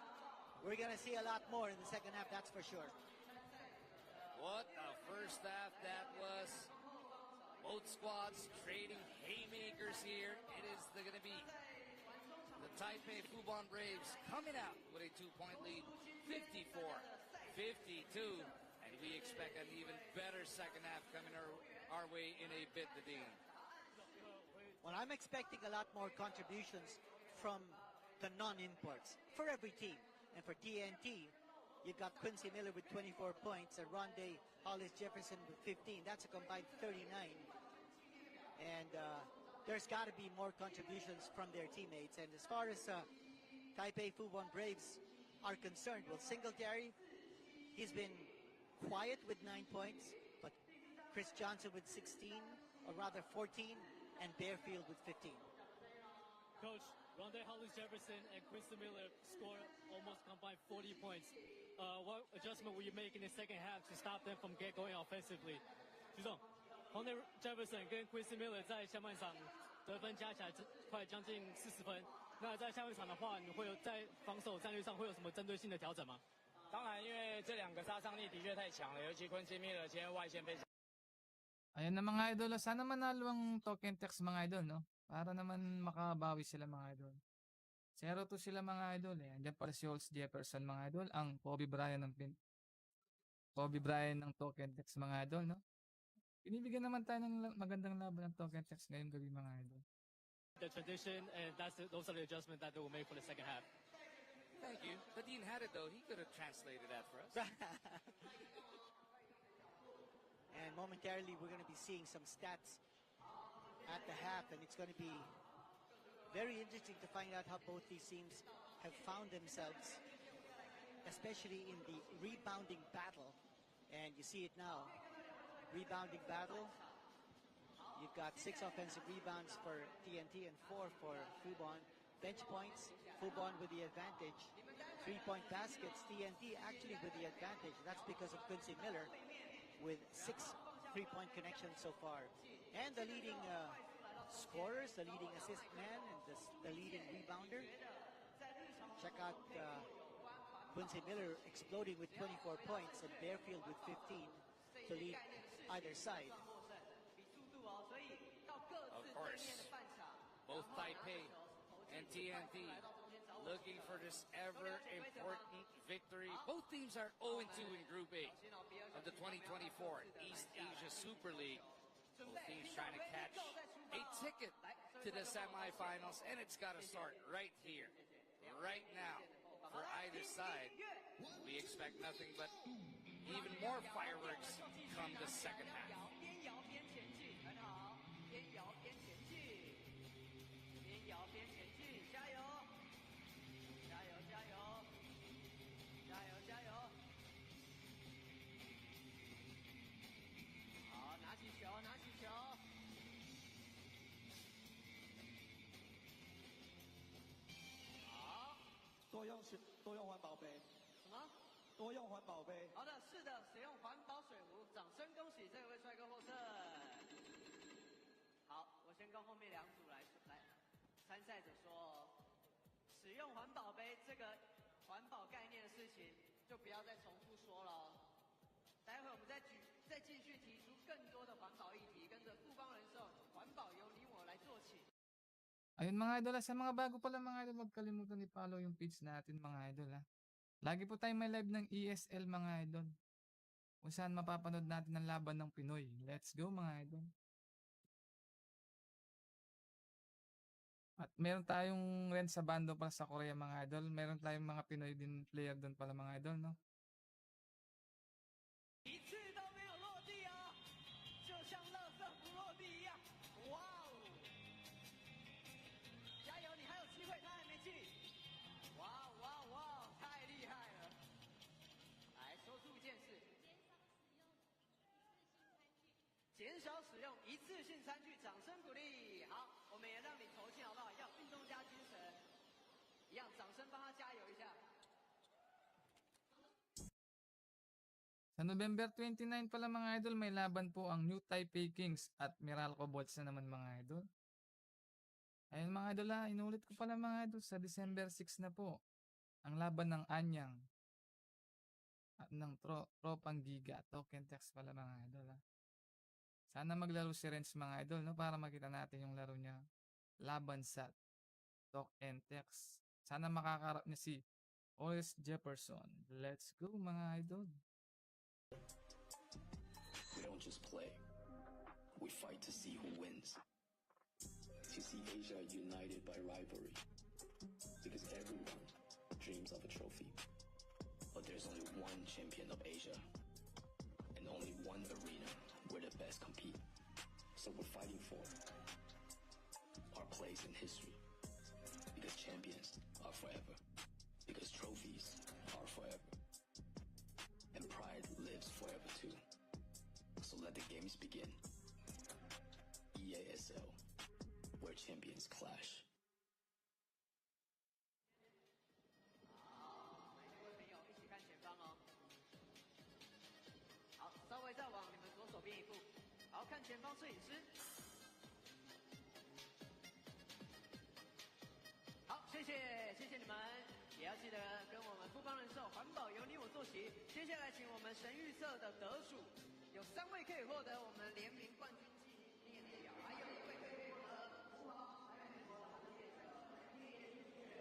We're going to see a lot more in the second half, that's for sure. What a first half that was. Both squads trading haymakers here. It is going to be the Taipei Fubon Braves coming out with a 2-point lead, 54 52, and we expect an even better second half coming our way in a bit, Dean. Well, I'm expecting a lot more contributions from the non-imports for every team. And for TNT, you've got Quincy Miller with 24 points and Rondé Hollis Jefferson with 15. That's a combined 39. And there's got to be more contributions from their teammates. And as far as Taipei Fubon Braves are concerned, well, Singletary, he's been quiet with 9 points, but Chris Johnson with 16, or rather 14, and Bearfield with 15. Coach, Rondé Hollis Jefferson and Quincy Miller scored almost combined 40 points. What adjustment will you make in the second half to stop them from going offensively? 徐总 ，Rondé Jefferson 跟 Quincy Miller 在下半场得分加起来快将近40分。那在下半场的话，你会有在防守战略上会有什么针对性的调整吗？当然，因为这两个杀伤力的确太强了，尤其 Quincy Miller 今天外线非常。 Ayan na mga idol, sana manalo ang Token Text mga idol, no? Para naman makabawi sila mga idol. 0-2 sila mga idol eh. Andiyan pala si Hollis Jefferson mga idol, ang Kobe Bryant ng Token Text mga idol, no? Binibigyan naman tayo ng magandang laban ng Token Text ngayong gabi mga idol. The tradition and those are the adjustments that they will make for the second half. Thank you. The Dean had it, though. He could have translated that for us. And momentarily, we're going to be seeing some stats at the half, and it's going to be very interesting to find out how both these teams have found themselves, especially in the rebounding battle. And you see it now, rebounding battle. You've got 6 offensive rebounds for TNT and 4 for Fubon. Bench points, Fubon with the advantage. 3-point baskets, TNT actually with the advantage. That's because of Quincy Miller with 6 3-point connections so far. And the leading scorers, the leading assist man, and the leading rebounder. Check out Quincy Miller exploding with 24 points and Bearfield with 15 to lead either side. Of course, both Taipei and TNT looking for this ever-important victory. Both teams are 0-2 in Group A of the 2024 East Asia Super League. Both teams trying to catch a ticket to the semifinals, and it's got to start right here, right now. For either side, we expect nothing but even more fireworks come the second half. Ayun mga idol, sa mga bago pala mga idol, huwag kalimutan i-follow yung page natin mga idol ha. Lagi po tayong may live ng ESL mga idol. Kung saan mapapanood natin ang laban ng Pinoy. Let's go mga idol. At meron tayong rent sa bando para sa Korea mga idol. Meron tayong mga Pinoy din player doon pala mga idol, no? Sa November 29 pala mga idol, may laban po ang New Taipei Kings at Meralco Bolts na naman mga idol. Ayun mga idol ha, inulit ko pala mga idol, sa December 6 na po ang laban ng Anyang at ng Tropang Giga. Token Text pala mga idol ha. Sana maglaro si Renz mga idol, no, para makita natin yung laro niya laban sa Token Text. Sana makakarap niya si OS Jefferson. Let's go mga idol. We don't just play. We fight to see who wins. To see Asia united by rivalry. Because everyone dreams of a trophy. But there's only one champion of Asia. And only one arena where the best compete. So we're fighting for our place in history. Because champions are forever. Because trophies are forever. And pride lives forever too. So let the games begin. EASL, where champions clash. 好，稍微再往你们左手边一步。好，看前方摄影师。好，谢谢你们，也要记得跟我们富邦人寿环保由你我做起。接下来请我们神预测的得数，有3位可以获得我们联名冠军纪念表，还有1位可以获得富邦还有美国行业的业绩券。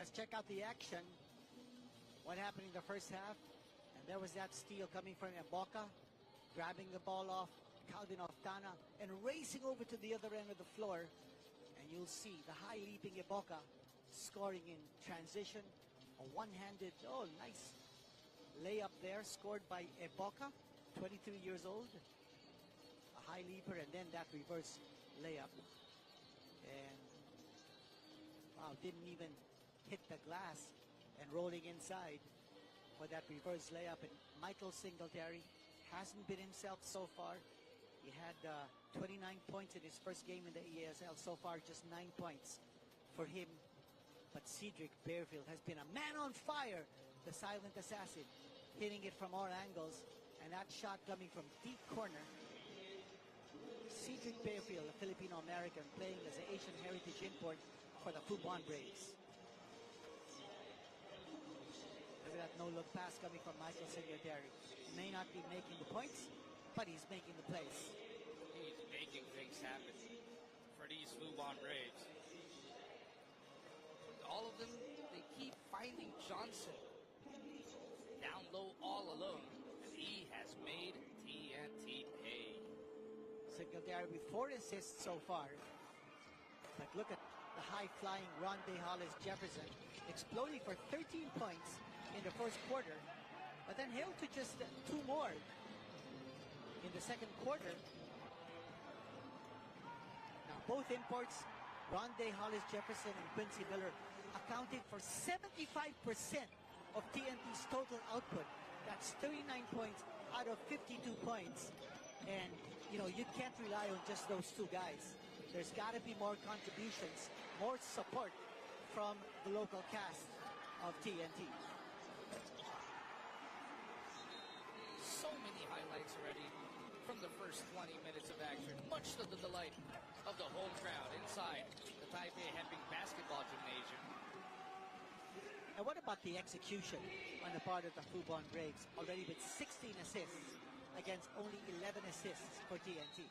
Let's check out the action. What happened in the first half? And there was that steal coming from Eboka, grabbing the ball off Calvin Oftana and racing over to the other end of the floor. And you'll see the high leaping Eboka scoring in transition. A one-handed, oh nice layup there, scored by Eboka, 23 years old. A high leaper and then that reverse layup. And wow, didn't even hit the glass and rolling inside for that reverse layup. And Michael Singletary hasn't been himself so far. He had 29 points in his first game in the ESL. So far, just 9 points for him. But Cedric Bearfield has been a man on fire, the silent assassin, hitting it from all angles. And that shot coming from deep corner. Cedric Bearfield, a Filipino-American, playing as an Asian heritage import for the Fubon Braves. Look at that no-look pass coming from Michael Singletary. May not be making the points, but he's making the plays. He's making things happen for these Fubon Braves. All of them, they keep finding Johnson down low all alone. And he has made TNT pay. Singletary with 4 assists so far. But look at the high-flying Ronde Hollis Jefferson, exploding for 13 points in the first quarter, but then held to just 2 more in the second quarter. Now both imports, Ronde Hollis Jefferson and Quincy Miller, accounted for 75% of TNT's total output. That's 39 points out of 52 points. And, you know, you can't rely on just those 2 guys. There's got to be more contributions, more support from the local cast of TNT. So many highlights already from the first 20 minutes of action, much to the delight of the home crowd inside the Taipei Hemping Basketball Gymnasium. And what about the execution on the part of the Fubon Braves, already with 16 assists against only 11 assists for TNT?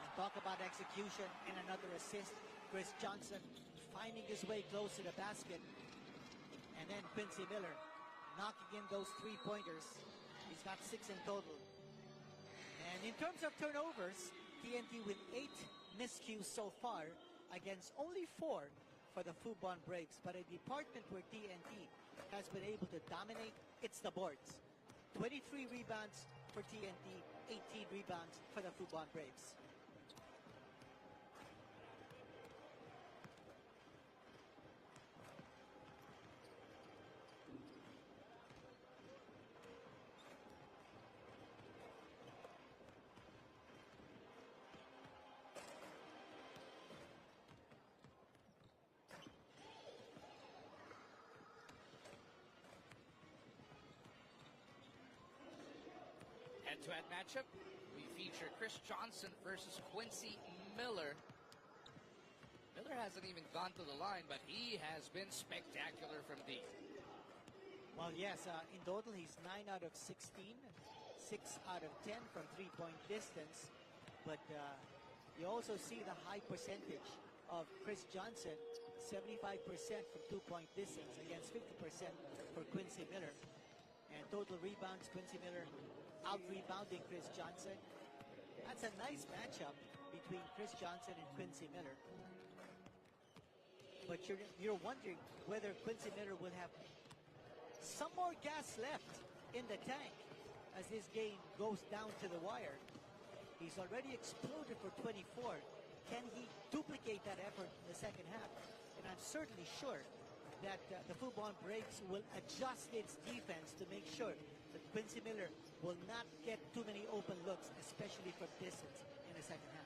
And talk about execution and another assist. Chris Johnson finding his way close to the basket. And then Quincy Miller knocking in those 3-pointers. He's got 6 in total. And in terms of turnovers, TNT with 8 miscues so far against only 4 for the Fubon Braves. But a department where TNT has been able to dominate, it's the boards. 23 rebounds for TNT, 18 rebounds for the Fubon Braves. head-to-head matchup, we feature Chris Johnson versus Quincy Miller. Miller hasn't even gone to the line, but he has been spectacular from deep. Well, yes, in total, he's 9 out of 16, 6 out of 10 from three-point distance. But you also see the high percentage of Chris Johnson, 75% from two-point distance against 50% for Quincy Miller. And total rebounds, Quincy Miller out-rebounding Chris Johnson. That's a nice matchup between Chris Johnson and Quincy Miller. But you're wondering whether Quincy Miller will have some more gas left in the tank as this game goes down to the wire. He's already exploded for 24. Can he duplicate that effort in the second half? And I'm certainly sure that the Fubon Braves will adjust its defense to make sure that Quincy Miller will not get too many open looks, especially from distance in the second half.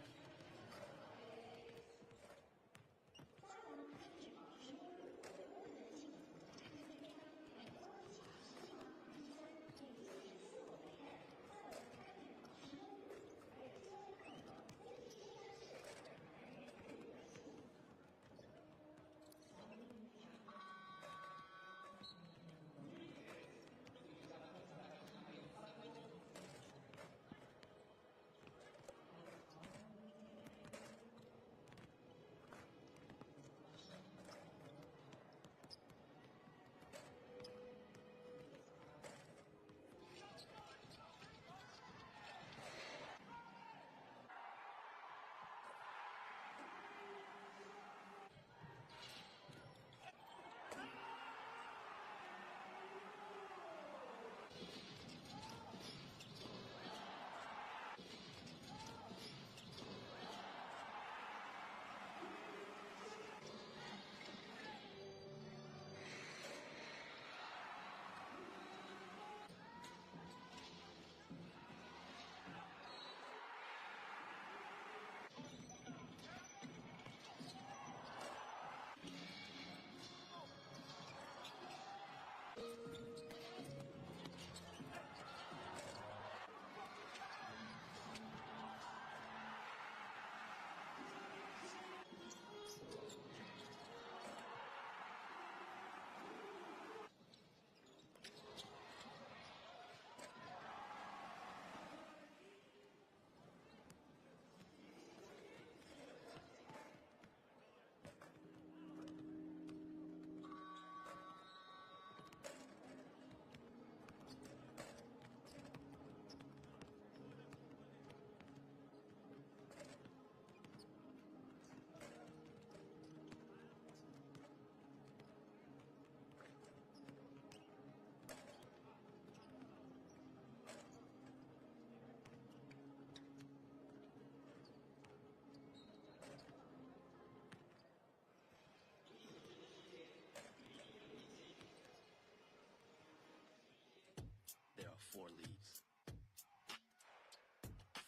There are 4 leagues,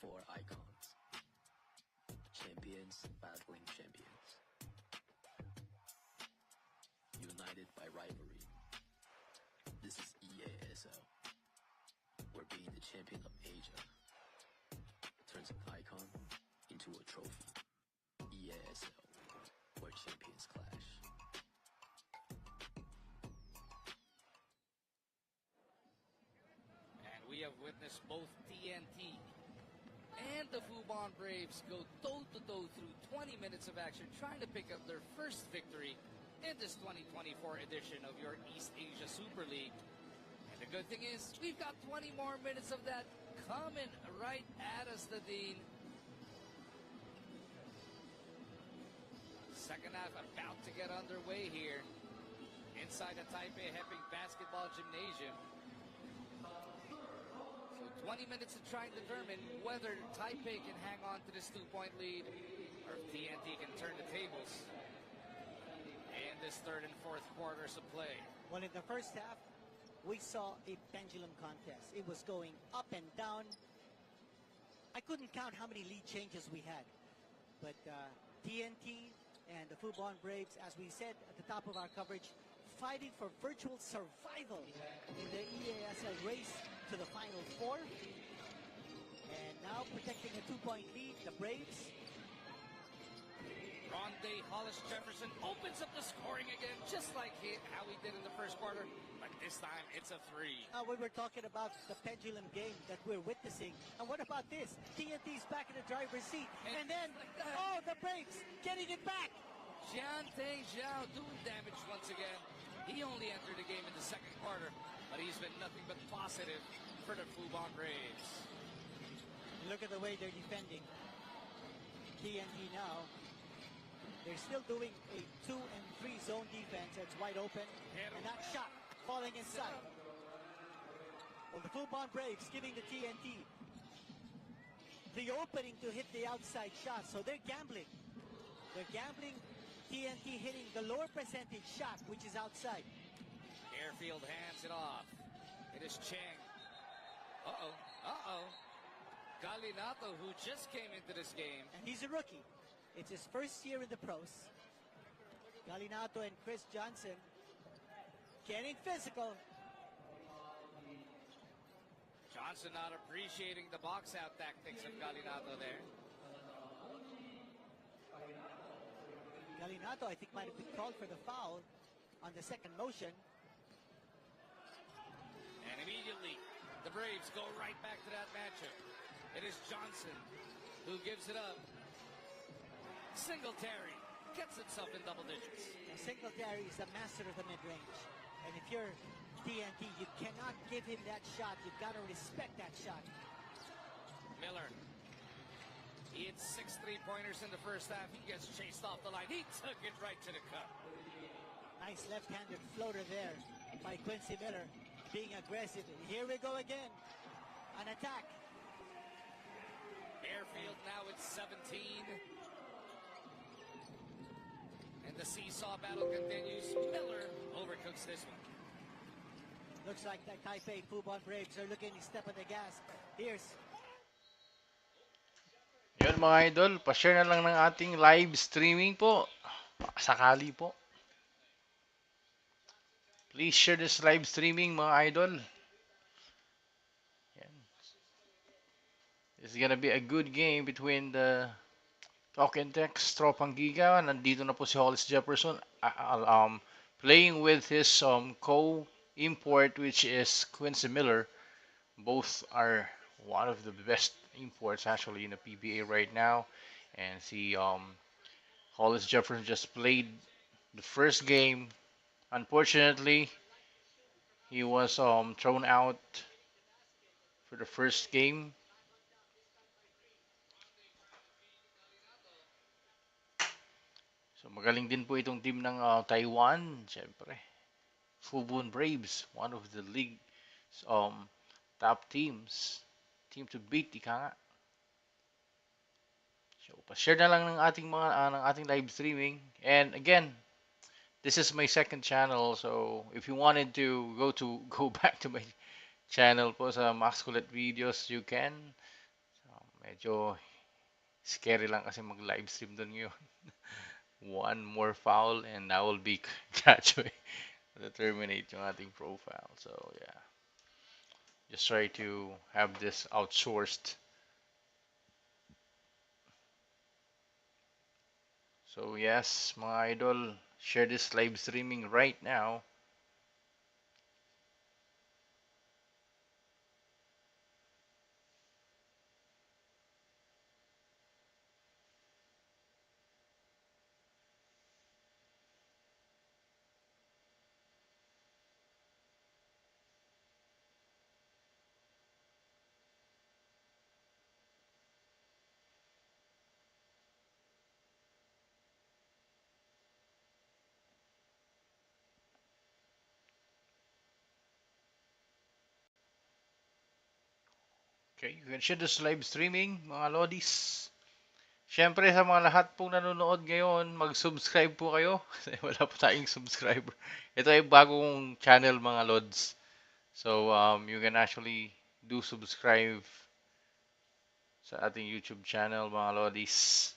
4 icons, champions battling champions, united by rivalry. This is EASL, where being the champion of Asia turns an icon into a trophy. EASL, where champions clash. We have witnessed both TNT and the Fubon Braves go toe-to-toe through 20 minutes of action trying to pick up their first victory in this 2024 edition of your East Asia Super League. And the good thing is, we've got 20 more minutes of that coming right at us, Nadine. Second half about to get underway here inside the Taipei Heping Basketball Gymnasium. 20 minutes to try and determine whether Taipei can hang on to this 2-point lead or if TNT can turn the tables in this third and fourth quarters of play. Well, in the first half, we saw a pendulum contest. It was going up and down. I couldn't count how many lead changes we had. But TNT and the Fubon Braves, as we said at the top of our coverage, fighting for virtual survival in the EASL race to the Final Four. And now protecting a 2-point lead, the Braves. Rondé Hollis Jefferson opens up the scoring again, just like how he did in the first quarter. But this time, it's a 3. We were talking about the pendulum game that we're witnessing. And what about this? TNT's back in the driver's seat. And then, oh, the Braves getting it back. Jian Teng Zhao doing damage once again. He only entered the game in the second quarter, but he's been nothing but positive for the Fubon Braves. Look at the way they're defending. TNT now. They're still doing a 2 and 3 zone defense. It's wide open. And that shot falling inside. Well, the Fubon Braves giving the TNT the opening to hit the outside shot. So they're gambling. They're gambling TNT hitting the lower percentage shot, which is outside. Airfield hands it off. It is Cheng. Galinato, who just came into this game. And he's a rookie. It's his first year in the pros. Galinato and Chris Johnson getting physical. Johnson not appreciating the box out tactics of Galinato there. Galinato, I think, might have been called for the foul on the second motion. And immediately, the Braves go right back to that matchup. It is Johnson who gives it up. Singletary gets himself in double digits. Now, Singletary is a master of the mid-range. And if you're TNT, you cannot give him that shot. You've got to respect that shot. Miller. He hit 6 3-pointers in the first half. He gets chased off the line. He took it right to the cup. Nice left-handed floater there by Quincy Miller. Being aggressive. And here we go again. An attack. Airfield now at 17. And the seesaw battle continues. Miller overcooks this one. Looks like the Taipei Fubon Braves are looking to step on the gas. Here's Yun mga idol, pa-share na lang ng ating live streaming po. Sakali po. Please share this live streaming mga idol. Yan. It's gonna be a good game between the Sports&Tech's Tropang Giga. Nandito na po si Hollis Jefferson playing with his co-import, which is Quincy Miller. Both are one of the best imports actually in the PBA right now. And see, Hollis Jefferson just played the first game. Unfortunately, he was thrown out for the first game. So magaling din po itong team ng Taiwan, syempre. Fubon Braves, one of the league's top teams. Team to beat, ika nga. So, pa-share na lang ng ating live streaming. And again, this is my second channel, so if you wanted to go back to my channel po sa Max Colette Videos, you can. So, medyo scary lang kasi mag-live stream doon ngayon. One more foul and I will be graduate to terminate yung ating profile. So, yeah. Just try to have this outsourced. So yes, mga idol, share this live streaming right now. Okay, you can share this live streaming, mga lodis. Siyempre, sa mga lahat pong nanonood ngayon, mag-subscribe po kayo. Kasi wala po tayong subscriber. Ito ay bagong channel, mga lods. So, you can actually do subscribe sa ating YouTube channel, mga lodis.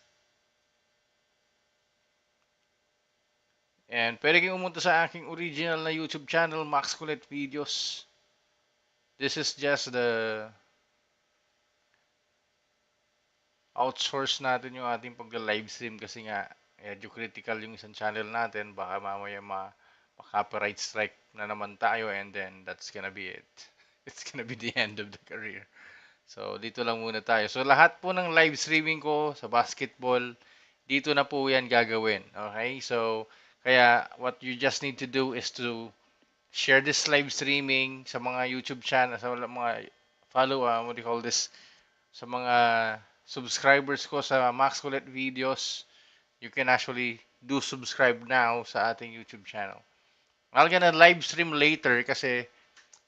And pwede kayong umunta sa aking original na YouTube channel, Max Colette Videos. This is just the outsource natin yung ating pagla-live stream kasi nga medyo critical yung isang channel natin. Baka mamaya ma-copyright strike na naman tayo and then that's gonna be it. It's gonna be the end of the career. So, dito lang muna tayo. So, lahat po ng live streaming ko sa basketball, dito na po yan gagawin. Okay? So, kaya what you just need to do is to share this live streaming sa mga YouTube channel, sa mga what do you call this, sa mga subscribers ko sa Max Colette Videos. You can actually do subscribe now sa ating YouTube channel. I'm gonna live stream later kasi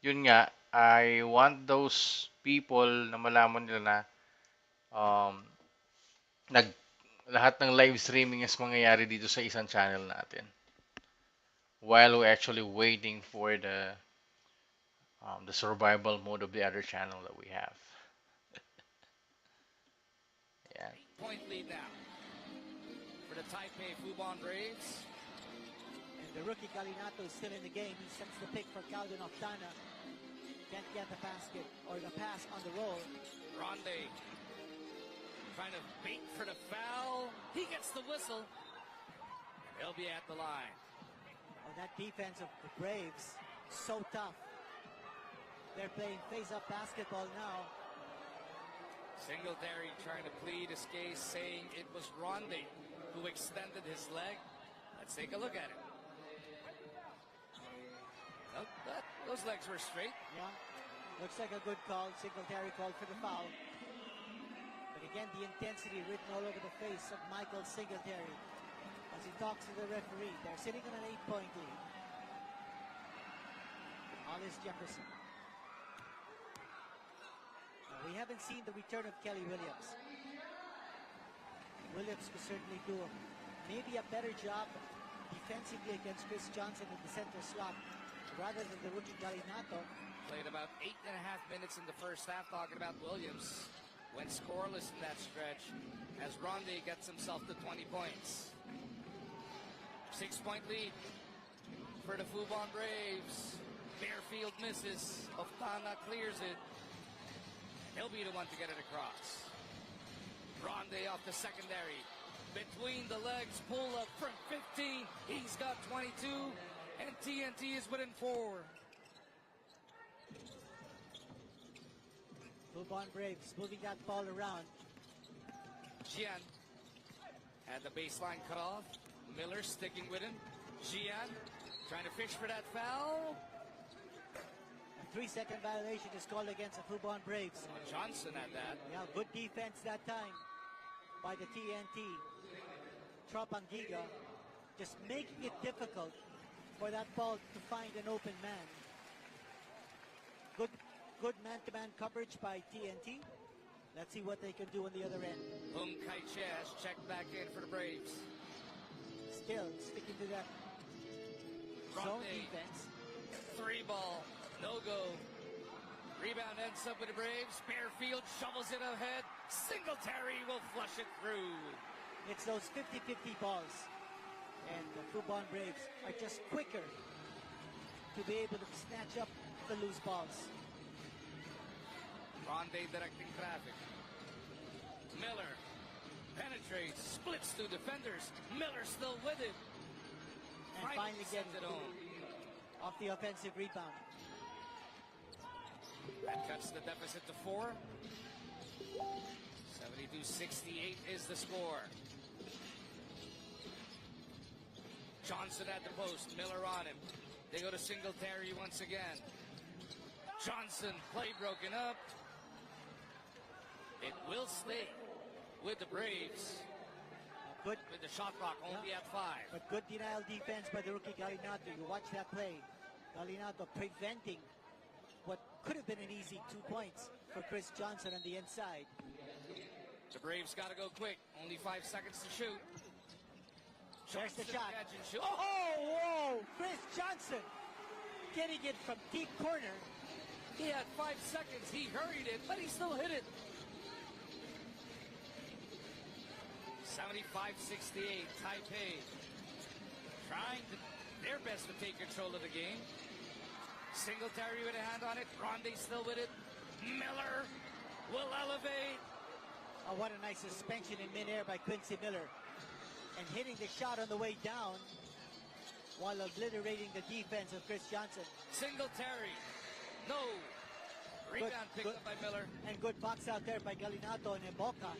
yun nga, I want those people na malaman nila na um, lahat ng live streaming is mangyayari dito sa isang channel natin while we're actually waiting for the survival mode of the other channel that we have. Yeah. 8-point lead now for the Taipei Fubon Braves. And the rookie Galinato is still in the game. He sends the pick for Calvin Octana. Can't get the basket or the pass on the roll. Ronde trying to bait for the foul. He gets the whistle. He'll be at the line. Oh, that defense of the Braves, so tough. They're playing face-up basketball now. Singletary trying to plead his case, saying it was Ronde who extended his leg. Let's take a look at it. Nope, those legs were straight. Yeah, looks like a good call. Singletary called for the foul. But again, the intensity written all over the face of Michael Singletary as he talks to the referee. They're sitting on an 8-point lead. Hollis Jefferson. We haven't seen the return of Kelly Williams. Williams could certainly do maybe a better job defensively against Chris Johnson in the center slot rather than the rookie Galinato. Played about 8.5 minutes in the first half. Talking about Williams, went scoreless in that stretch as Ronde gets himself to 20 points. 6-point lead for the Fubon Braves. Fairfield misses. Oftana clears it. He'll be the one to get it across. Ronde off the secondary. Between the legs, pull up from 15. He's got 22. And TNT is within 4. Fubon Braves moving that ball around. Jian had the baseline cut off. Miller sticking with him. Jian trying to fish for that foul. A 3-second violation is called against the Fubon Braves. Johnson had that. Yeah, good defense that time by the TNT. Tropangiga just making it difficult for that ball to find an open man. Good man-to-man coverage by TNT. Let's see what they can do on the other end. Kai Ches checked back in for the Braves. Still sticking to that zone defense. 3-ball, no go. Rebound ends up with the Braves. Fairfield shovels it ahead. Singletary will flush it through. It's those 50-50 balls. And the Fubon Braves are just quicker to be able to snatch up the loose balls. Ronde directing traffic. Miller penetrates, splits two defenders. Miller still with it. And finally getting it off the offensive rebound. That cuts the deficit to 4. 72-68 is the score. Johnson at the post, Miller on him. They go to Singletary once again. Johnson, play broken up. It will stay with the Braves. Good. With the shot clock only at 5. But good denial defense by the rookie Galinato. You watch that play. Galinato preventing what could have been an easy 2 points for Chris Johnson on the inside. The Braves got to go quick. Only 5 seconds to shoot. There's the shot. Oh, whoa! Chris Johnson getting it from deep corner. He had 5 seconds. He hurried it, but he still hit it. 75-68. Taipei trying their best to take control of the game. Singletary with a hand on it. Ronde still with it. Miller will elevate. Oh, what a nice suspension in midair by Quincy Miller. And hitting the shot on the way down while obliterating the defense of Chris Johnson. Singletary. No. Rebound picked up by Miller. And good box out there by Galinato and Eboka.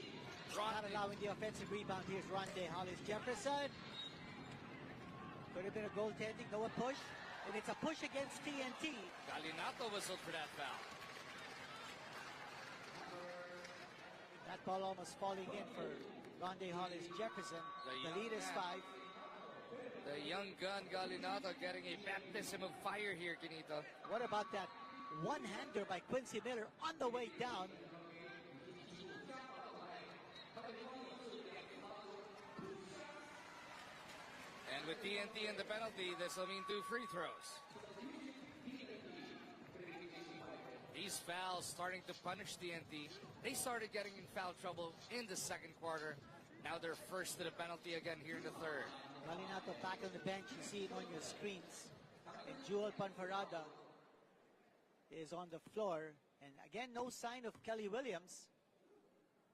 Not allowing the offensive rebound. Here's Ronde Hollis Jefferson. Could have been a goaltending, no a push. And it's a push against TNT. Galinato whistled for that foul. That ball almost falling in for Ronde Hollis Jefferson. The lead is 5. The young gun Galinato getting a baptism of fire here, Ganito. What about that one-hander by Quincy Miller on the way down? And with TNT in the penalty, this will mean 2 free throws. These fouls starting to punish TNT. They started getting in foul trouble in the second quarter. Now they're first to the penalty again here in the third. Galinato back on the bench. You see it on your screens. And Jewel Panfarada is on the floor. And again, no sign of Kelly Williams.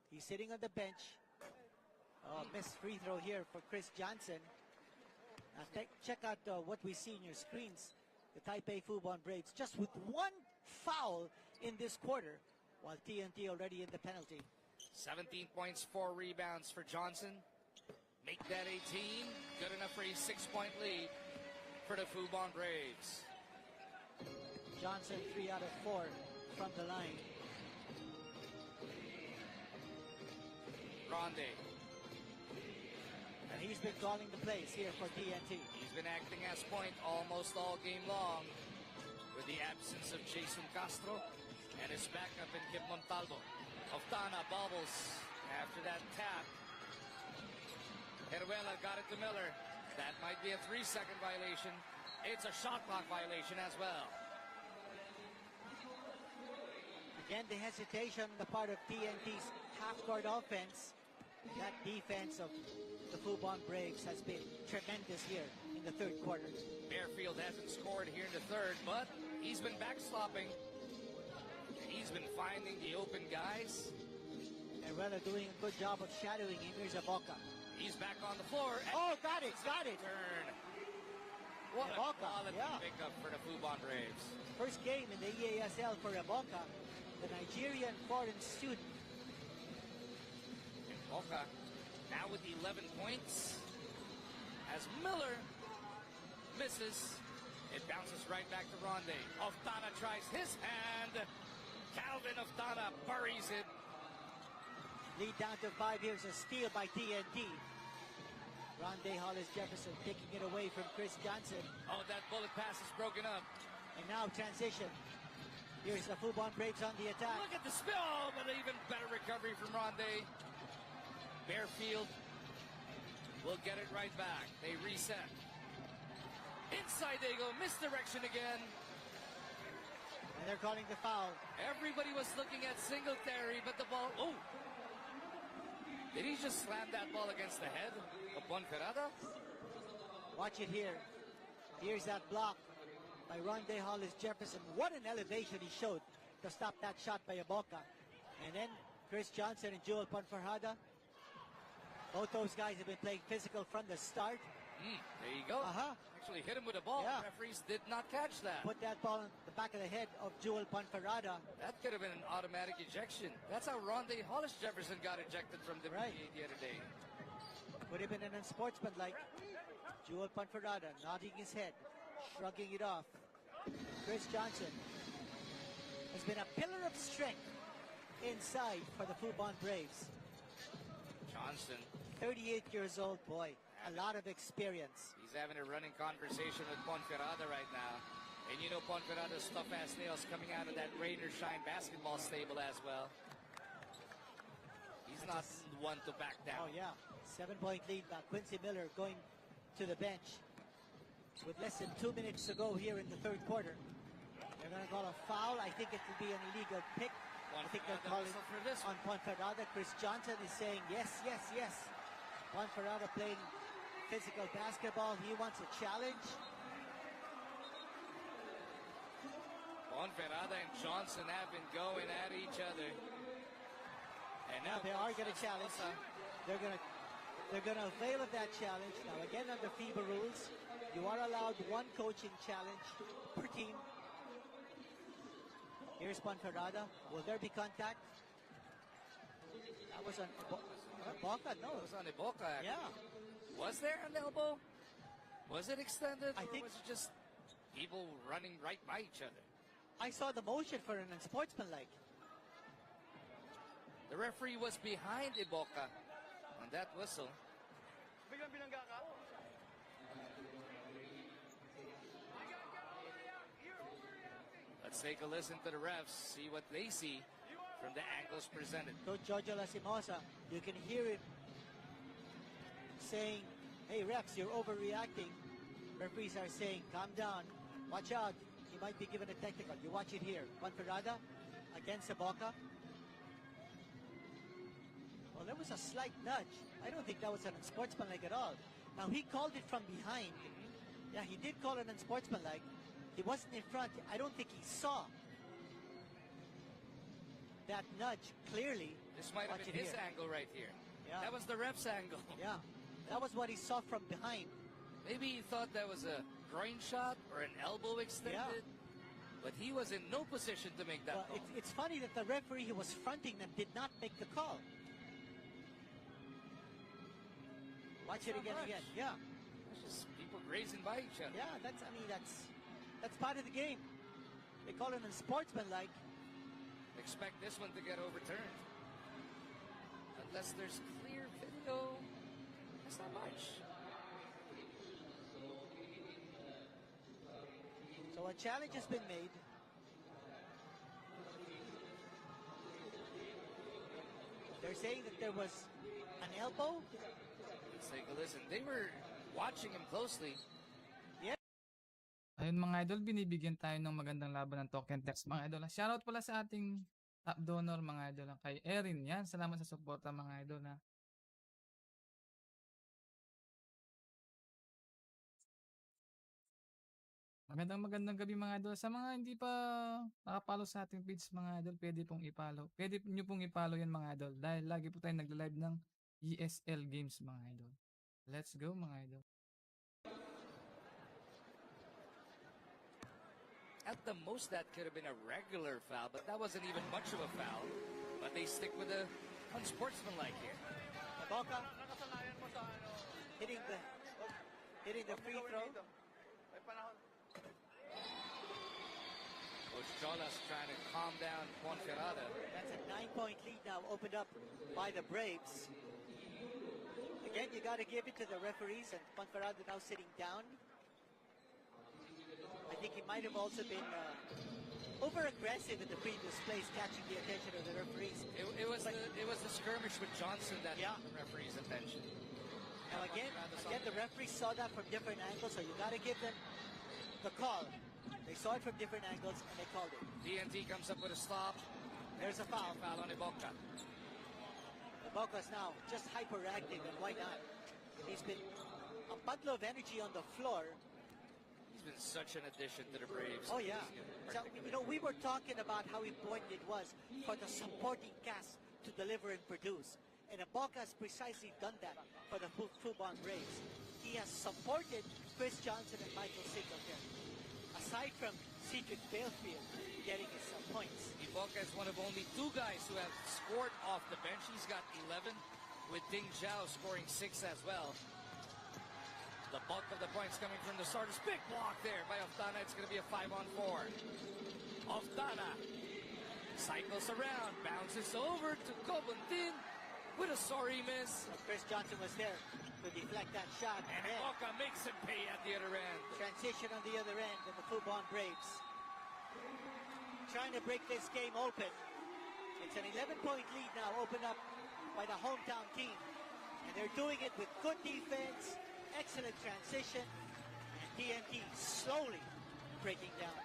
He's sitting on the bench. Oh, missed free throw here for Chris Johnson. Now check out what we see in your screens. The Taipei Fubon Braves just with 1 foul in this quarter, while TNT already in the penalty. 17 points, 4 rebounds for Johnson. Make that 18. Good enough for a 6-point lead for the Fubon Braves. Johnson 3 out of 4 from the line. Ronde. And he's been calling the plays here for TNT. He's been acting as point almost all game long with the absence of Jason Castro and his backup in Kim Montalvo. Oftana bobbles after that tap. Heruela got it to Miller. That might be a 3-second violation. It's a shot clock violation as well. Again, the hesitation on the part of TNT's half-court offense. That defense of the Fubon Braves has been tremendous here in the third quarter. Bearfield hasn't scored here in the third, but he's been backstopping. He's been finding the open guys. Heruela doing a good job of shadowing him. Here's Eboka. He's back on the floor. Oh, got it. Turn. What Eboka, a quality pickup for the Fubon Braves. First game in the EASL for Eboka, the Nigerian foreign student. Eboka now with 11 points. As Miller misses, it bounces right back to Ronde. Oftana tries his hand. Calvin Oftana buries it. Lead down to 5. Here's a steal by TNT. Ronde Hollis Jefferson taking it away from Chris Johnson. Oh, that bullet pass is broken up. And now transition. Here's the Fubon Braves on the attack. Look at the spill, but an even better recovery from Ronde. Bearfield will get it right back. They reset. Inside they go. Misdirection again. And they're calling the foul. Everybody was looking at Singletary, but the ball... Oh! Did he just slam that ball against the head of Bonferrada? Watch it here. Here's that block by Ronde Hollis Jefferson. What an elevation he showed to stop that shot by Eboka. And then Chris Johnson and Joel Ponferrada. Both those guys have been playing physical from the start. There you go. Actually hit him with a ball. Yeah. Referees did not catch that. Put that ball in the back of the head of Joel Ponferrada. That could have been an automatic ejection. That's how Ronde Hollis Jefferson got ejected from the PA the other day. Would have been an unsportsmanlike. Joel Ponferrada nodding his head, shrugging it off. Chris Johnson has been a pillar of strength inside for the Fubon Braves. Johnson. 38 years old, boy. A lot of experience. He's having a running conversation with Ponferrada right now. And you know Ponferrada's tough-ass nails coming out of that rain or shine basketball stable as well. He's not one to back down. Oh, yeah. 7-point lead by Quincy Miller going to the bench with less than 2 minutes to go here in the third quarter. They're going to call a foul. I think it will be an illegal pick. I think they're calling on Ponferrada. Chris Johnson is saying yes, yes, yes. Ponferrada playing physical basketball. He wants a challenge. Ponferrada and Johnson have been going at each other. And Now now they are going to challenge. They're going to avail of that challenge. Now again under FIBA rules, you are allowed one coaching challenge per team. Here's Ponferrada. Will there be contact? That was on Iboka. No, it was on Iboka. Yeah. Was there an elbow? Was it extended? I think was it just people running right by each other? I saw the motion for an unsportsmanlike. The referee was behind Iboka on that whistle. Let's take a listen to the refs, see what they see from the angles presented. Coach Jojo Lastimosa, you can hear him saying, hey refs, you're overreacting. Referees are saying, calm down, watch out, he might be given a technical. You watch it here. Ponferrada against Iboka. Well, there was a slight nudge. I don't think that was an unsportsmanlike at all. Now, he called it from behind. Yeah, he did call it unsportsmanlike. He wasn't in front. I don't think he saw that nudge clearly. This might have Watch been it his here. angle right here. Yeah. That was the ref's angle. Yeah, that was what he saw from behind. Maybe he thought that was a groin shot or an elbow extended. But he was in no position to make that Well, call. it's funny that the referee who was fronting them did not make the call. Watch it again. Yeah. It's just people grazing by each other. Yeah, that's part of the game. They call it unsportsmanlike. Expect this one to get overturned. Unless there's clear video, that's not much. So a challenge has been made. They're saying that there was an elbow. Let's take a listen. They were watching him closely. Ayun mga idol, binibigyan tayo ng magandang laban ng token text mga idol. Shoutout pala sa ating top donor mga idol. Kay Erin yan. Salamat sa suporta mga idol. Magandang gabi mga idol. Sa mga hindi pa nakapalo sa ating page mga idol, pwede pong i-follow. Pwede nyo pong i-follow yan mga idol. Dahil lagi po tayo nagla-live ng ESL games mga idol. Let's go mga idol. At the most, that could have been a regular foul, but that wasn't even much of a foul. But they stick with the unsportsmanlike here. Iboka hitting the free throw. Coach Jolas trying to calm down Ponferrada. That's a 9-point lead now opened up by the Braves. Again, you got to give it to the referees, and Ponferrada now sitting down. I think he might have also been over-aggressive in the previous plays, catching the attention of the referees. It was the skirmish with Johnson that got the referee's attention. Now again, the referees saw that from different angles, so you got to give them the call. They saw it from different angles, and they called it. DNT comes up with a stop. There's a foul. Foul on Iboka. Iboka's now just hyperactive, and why not? He's been a bundle of energy on the floor. He's been such an addition to the Braves. Oh, yeah. So, we were talking about how important it was for the supporting cast to deliver and produce. And Iboka has precisely done that for the Fubon Braves. He has supported Chris Johnson and Michael Singleton. Aside from Cedric Balefield getting his points. Iboka is one of only two guys who have scored off the bench. He's got 11, with Ding Zhao scoring 6 as well. The bulk of the points coming from the starters. Big block there by Oftana. It's going to be a 5-on-4. Oftana cycles around, bounces over to Cobuntin with a sorry miss. Chris Johnson was there to deflect that shot. And Iboka makes him pay at the other end. Transition on the other end of the Fubon Braves. Trying to break this game open. It's an 11-point lead now opened up by the hometown team. And they're doing it with good defense, excellent transition, and DNT slowly breaking down.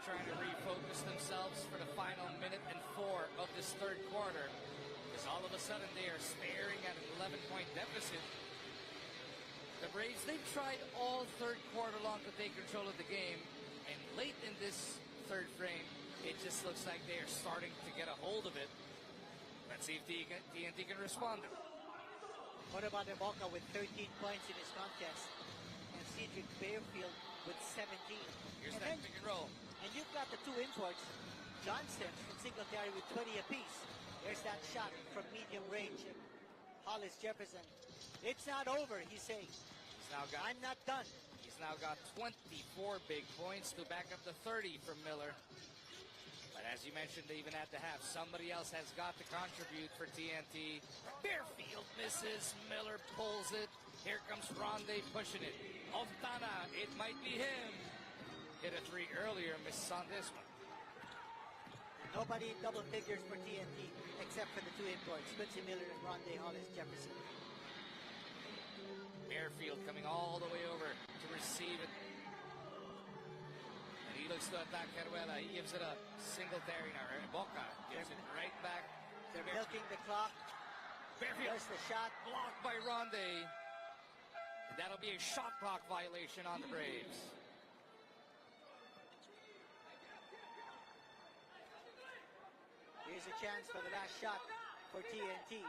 trying to refocus themselves for the final minute and 4 of this third quarter. Because all of a sudden they are staring at an 11-point deficit. The Braves, they've tried all third quarter long to take control of the game. And late in this third frame, it just looks like they are starting to get a hold of it. Let's see if TNT can respond. What about Boca with 13 points in his contest? And Cedric Fairfield with 17. Here's that pick and roll. And you've got the two imports, Johnson and Singletary with 20 apiece. There's that shot from medium range. Hollis Jefferson. It's not over, he's saying. I'm not done. He's now got 24 big points to back up the 30 from Miller. But as you mentioned, even at the half, somebody else has got to contribute for TNT. Fairfield misses. Miller pulls it. Here comes Ronde pushing it. Oftana, it might be him. Hit a 3 earlier, misses on this one. Nobody in double figures for TNT except for the two imports, Quincy Miller and Ronde Hollis Jefferson. Fairfield coming all the way over to receive it. And he looks to attack Caruela. He gives it up. Singletary now. Boca gives it right back. They're milking the clock. Fairfield. There's the shot. Blocked by Ronde. And that'll be a shot clock violation on the Braves. Here's a chance for the last shot for TNT.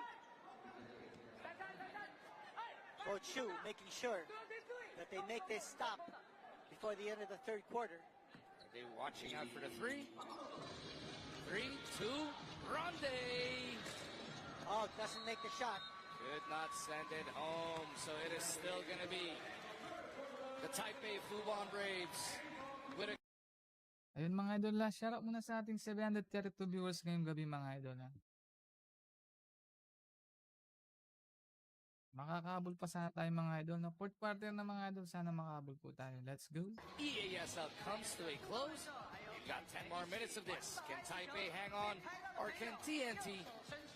Coach Shu making sure that they make this stop before the end of the third quarter. Are they watching out for the 3? 3, 2, Ronde! Oh, doesn't make the shot. Could not send it home, so it is still going to be the Taipei Fubon Braves with a... Ayun mga idol, shout out muna sa ating 732 viewers ngayong gabi mga idol. Makakahabol pa sana tayo mga idol. No? Fourth quarter na mga idol, sana makahabol po tayo. Let's go. EASL comes to a close. You've got 10 more minutes of this. Can Taipei hang on, or can TNT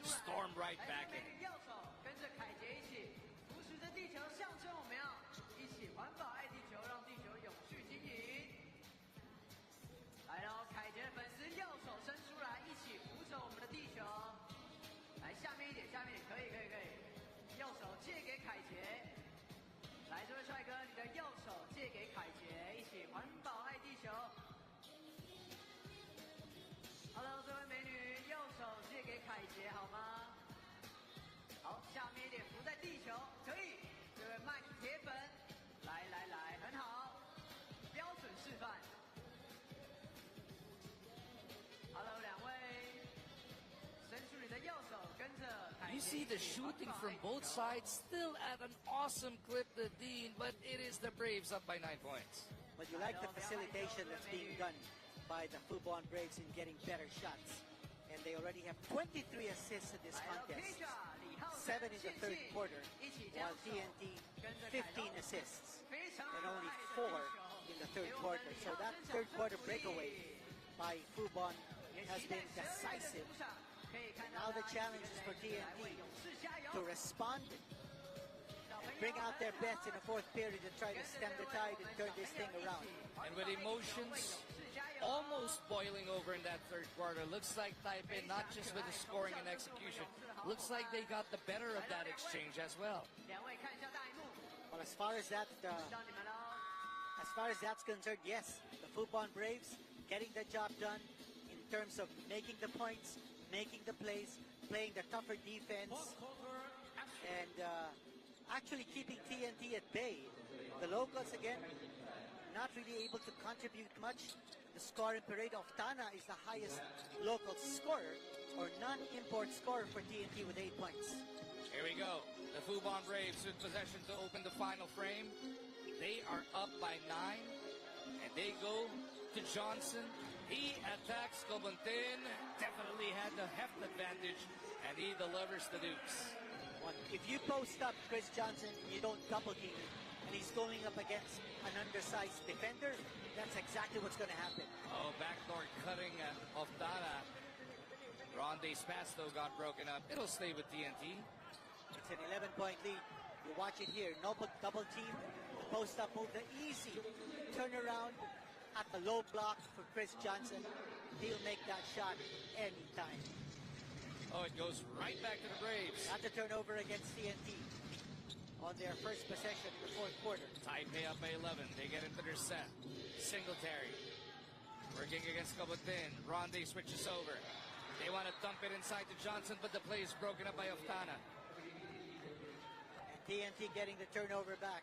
storm right back in? You see the shooting from both sides, still at an awesome clip, the Dean, but it is the Braves up by 9 points. But you like the facilitation that's being done by the Fubon Braves in getting better shots. And they already have 23 assists in this contest, 7 in the third quarter, while TNT 15 assists, and only 4 in the third quarter. So that third quarter breakaway by Fubon has been decisive. Now the challenge is for TNT to respond and bring out their best in the fourth period and try to stem the tide and turn this thing around. And with emotions almost boiling over in that third quarter, looks like Taipei, not just with the scoring and execution, looks like they got the better of that exchange as well. Well, as far as that's concerned, yes, the Fubon Braves getting the job done in terms of making the points, making the plays, playing the tougher defense, and actually keeping TNT at bay. The locals, again, not really able to contribute much. The scoring parade of Tana is the highest local scorer or non-import scorer for TNT with 8 points. Here we go. The Fubon Braves with possession to open the final frame. They are up by 9, and they go to Johnson. He attacks Cobontin, definitely had the heft advantage, and he delivers the dukes. Well, if you post up Chris Johnson, you don't double team him, and he's going up against an undersized defender, that's exactly what's going to happen. Oh, backdoor cutting of Dada. Ronde's pass, though, got broken up. It'll stay with TNT. It's an 11-point lead. You watch it here. No double team. The post-up move, the easy turnaround at the low block for Chris Johnson. He'll make that shot anytime. Oh, it goes right back to the Braves. Not the turnover against TNT on their first possession in the fourth quarter. Taipei up by 11. They get into their set. Singletary working against Kabutin. Ronde switches over. They want to dump it inside to Johnson, but the play is broken up by Oftana. And TNT getting the turnover back.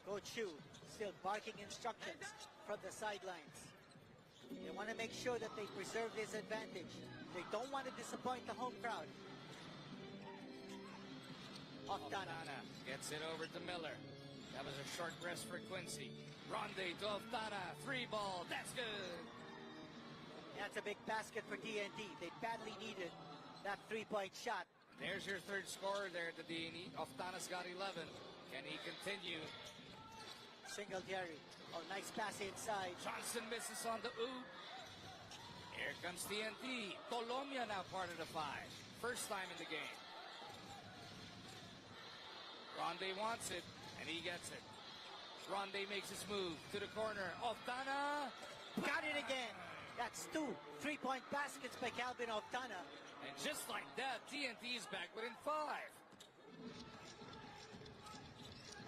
Coach Shu still barking instructions from the sidelines. They want to make sure that they preserve this advantage. They don't want to disappoint the home crowd. Oftana gets it over to Miller. That was a short rest for Quincy. Ronde to Oftana. 3-ball. That's good. That's a big basket for TNT. They badly needed that 3-point shot. There's your third scorer there at the D&E. Oftana's got 11. Can he continue? Singletary. Oh, nice pass inside. Johnson misses on the oop. Here comes TNT. Colombia now part of the 5. First time in the game. Ronde wants it, and he gets it. Ronde makes his move to the corner. Oftana. Got it again. That's 2 3-point baskets by Calvin Oftana. And just like that, TNT is back within 5.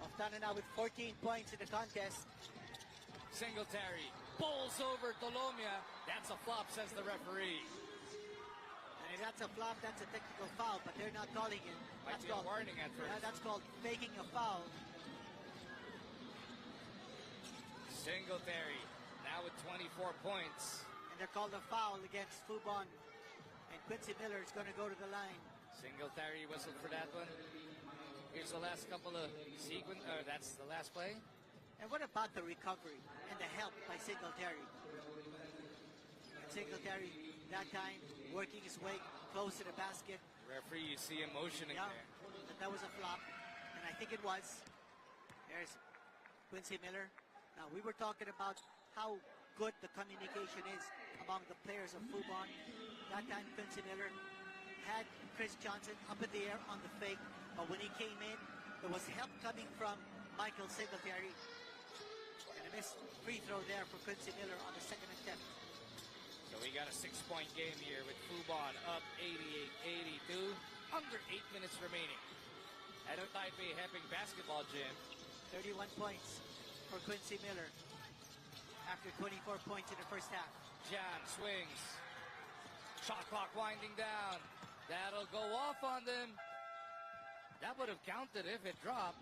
Oftana now with 14 points in the contest. Singletary bowls over Colombia. That's a flop, says the referee. And if that's a flop, that's a technical foul, but they're not calling it. Might That's be a called warning at first. Yeah, that's called faking a foul. Singletary now with 24 points. And they're called a foul against Fubon. And Quincy Miller is going to go to the line. Singletary whistled for that one. Here's the last couple of sequence. That's the last play. And what about the recovery and the help by Singletary? And Singletary, that time, working his way close to the basket. Referee, you see him motioning there. But that was a flop, and I think it was. There's Quincy Miller. Now, we were talking about how good the communication is among the players of Fubon. That time, Quincy Miller had Chris Johnson up in the air on the fake, but when he came in, there was help coming from Michael Singletary. And a missed free throw there for Quincy Miller on the second attempt. So we got a 6-point game here with Fubon up 88-82. Under 8 minutes remaining. At the Taipei Heping basketball gym. 31 points for Quincy Miller after 24 points in the first half. Jan swings. Shot clock winding down. That'll go off on them. That would have counted if it dropped.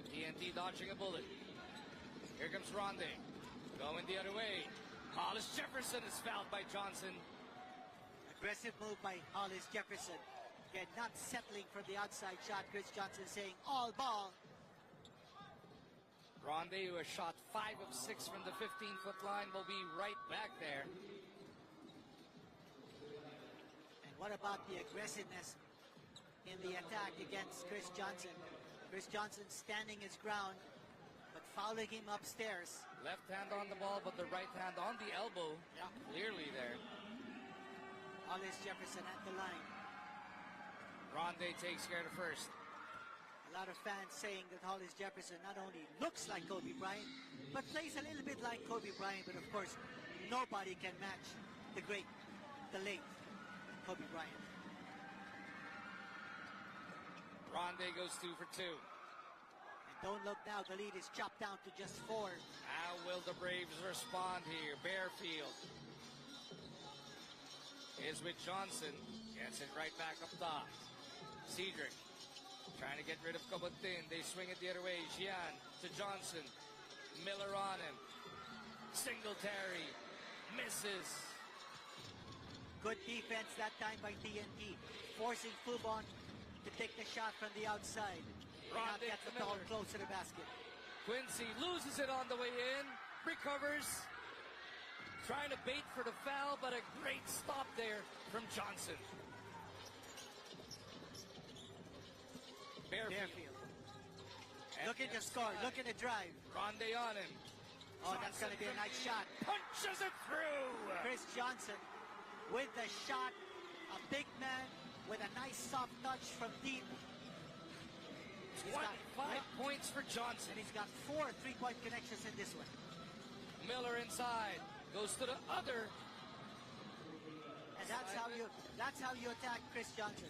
TNT dodging a bullet. Here comes Ronde. Going the other way. Hollis Jefferson is fouled by Johnson. Aggressive move by Hollis Jefferson. Again, not settling for the outside shot. Chris Johnson saying all ball. Ronde, who has shot 5 of 6 from the 15-foot line, will be right back there. And what about the aggressiveness in the attack against Chris Johnson? Chris Johnson standing his ground, but fouling him upstairs. Left hand on the ball, but the right hand on the elbow. Yeah. Clearly there. Hollis Jefferson at the line. Ronde takes care of the first. A lot of fans saying that Hollis Jefferson not only looks like Kobe Bryant, but plays a little bit like Kobe Bryant. But of course, nobody can match the great, the late Kobe Bryant. Ronde goes 2 for 2. And don't look now, the lead is chopped down to just 4. How will the Braves respond here? Bearfield is with Johnson. Gets it right back up top. Cedric trying to get rid of Kabutin. They swing it the other way. Jian to Johnson. Miller on him. Singletary misses. Good defense that time by TNT, forcing Fubon to take the shot from the outside. Not get the ball close to the basket. Quincy loses it on the way in. Recovers. Trying to bait for the foul, but a great stop there from Johnson. Bearfield. Looking to score, looking to drive. Ronde on him. Oh, that's going to be a nice shot. Punches it through. Chris Johnson with the shot. A big man with a nice soft touch from deep. 25 points for Johnson. And he's got 4 3-point connections in this one. Miller inside. Goes to the other. And that's how you attack Chris Johnson.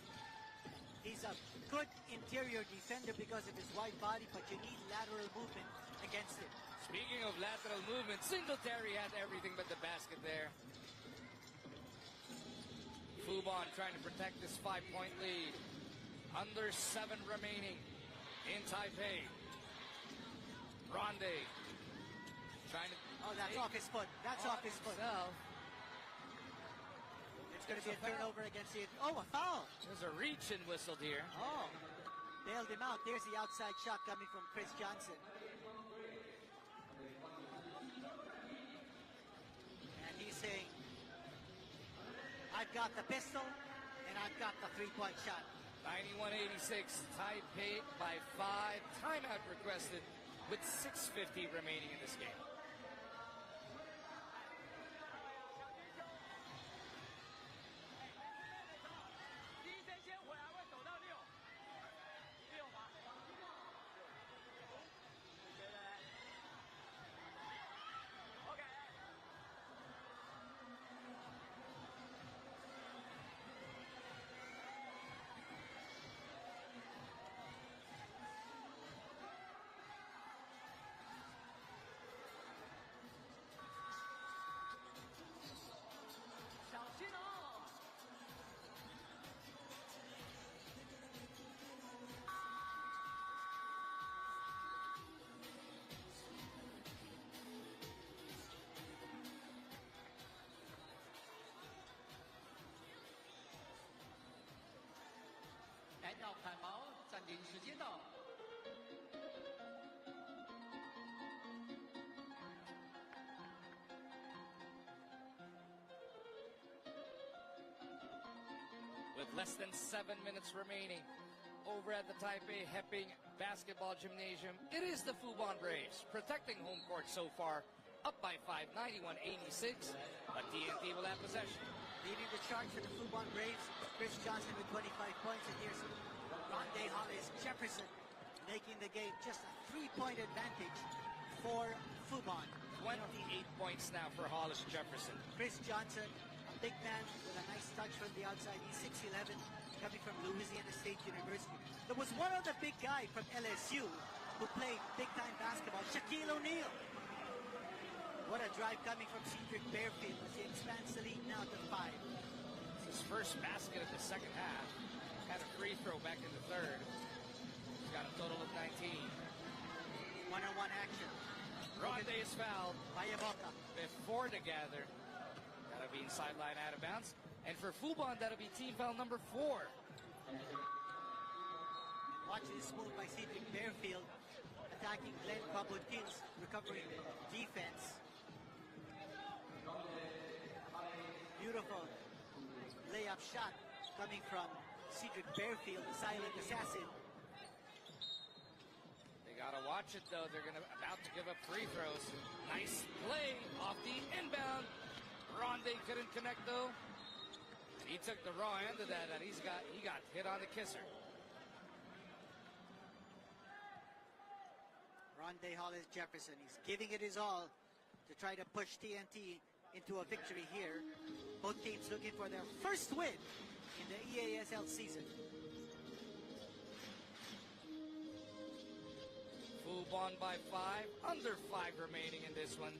He's a good interior defender because of his wide body, but you need lateral movement against him. Speaking of lateral movement, Singletary had everything but the basket there. Fubon trying to protect this 5-point lead. Under 7 remaining in Taipei. Ronde trying to... Oh, that's off his foot. That's off his foot. It's going to be a turnover against it. Oh, a foul. There's a reach and whistled here. Oh, bailed him out. There's the outside shot coming from Chris Johnson. And he's saying, I've got the pistol and I've got the 3-point shot. 91-86, Taipei by 5. Timeout requested with 6:50 remaining in this game. With less than 7 minutes remaining, over at the Taipei Heping Basketball Gymnasium, it is the Fubon Braves protecting home court so far, up by 5, 91-86, but TNT will have possession. Leading the charge for the Fubon Braves, Chris Johnson with 25 points, and here's Ronde Hollis Jefferson making the game just a 3-point advantage for Fubon. 28 points now for Hollis Jefferson. Chris Johnson, a big man with a nice touch from the outside. He's 6'11", coming from Louisiana State University. There was one other big guy from LSU who played big-time basketball, Shaquille O'Neal. What a drive coming from Cedric Bearfield as he expands the lead now to 5. His first basket of the second half. Had a free throw back in the third. He's got a total of 19. One-on-one action. Ronde is fouled. Bayaboka. Before the gather. That'll be inside line out of bounds. And for Fubon, that'll be team foul number 4. Watching this move by Cedric Bearfield, attacking Glenn Babotil's recovering defense. Beautiful layup shot coming from Cedric Bearfield, the silent assassin. They gotta watch it though. They're about to give up free throws. Nice play off the inbound. Ronde couldn't connect though. And he took the raw end of that, and he got hit on the kisser. Ronde Hollis Jefferson, he's giving it his all to try to push TNT into a victory here. Both teams looking for their first win in the EASL season. Fubon by 5, under 5 remaining in this one.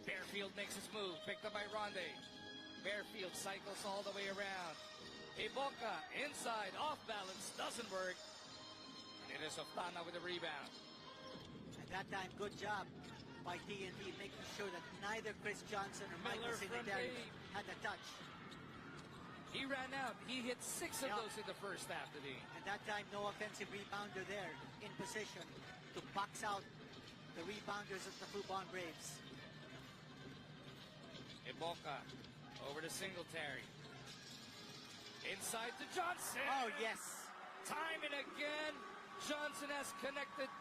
Bearfield makes his move, picked up by Ronde. Bearfield cycles all the way around. Iboka inside, off balance, doesn't work. And it is Oftana with the rebound. At that time, good job by TNT, making sure that neither Chris Johnson or Michael Singletary had the touch. He ran out. He hit 6 of those in the first half today. At that time, no offensive rebounder there in position to box out the rebounders of the Fubon Braves. Iboka over to Singletary. Inside to Johnson. Oh, yes. Time and again, Johnson has connected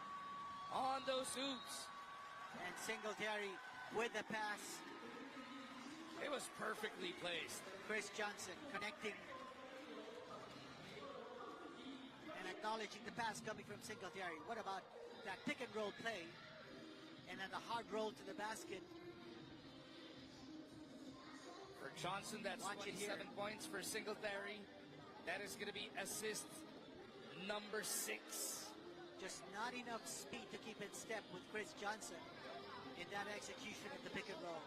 on those hoops. And Singletary with the pass. It was perfectly placed. Chris Johnson connecting and acknowledging the pass coming from Singletary. What about that pick and roll play? And then the hard roll to the basket For Johnson, that's Watch it here. 27 points. For Singletary, that is going to be assist number 6. Just not enough speed to keep in step with Chris Johnson in that execution of the pick and roll.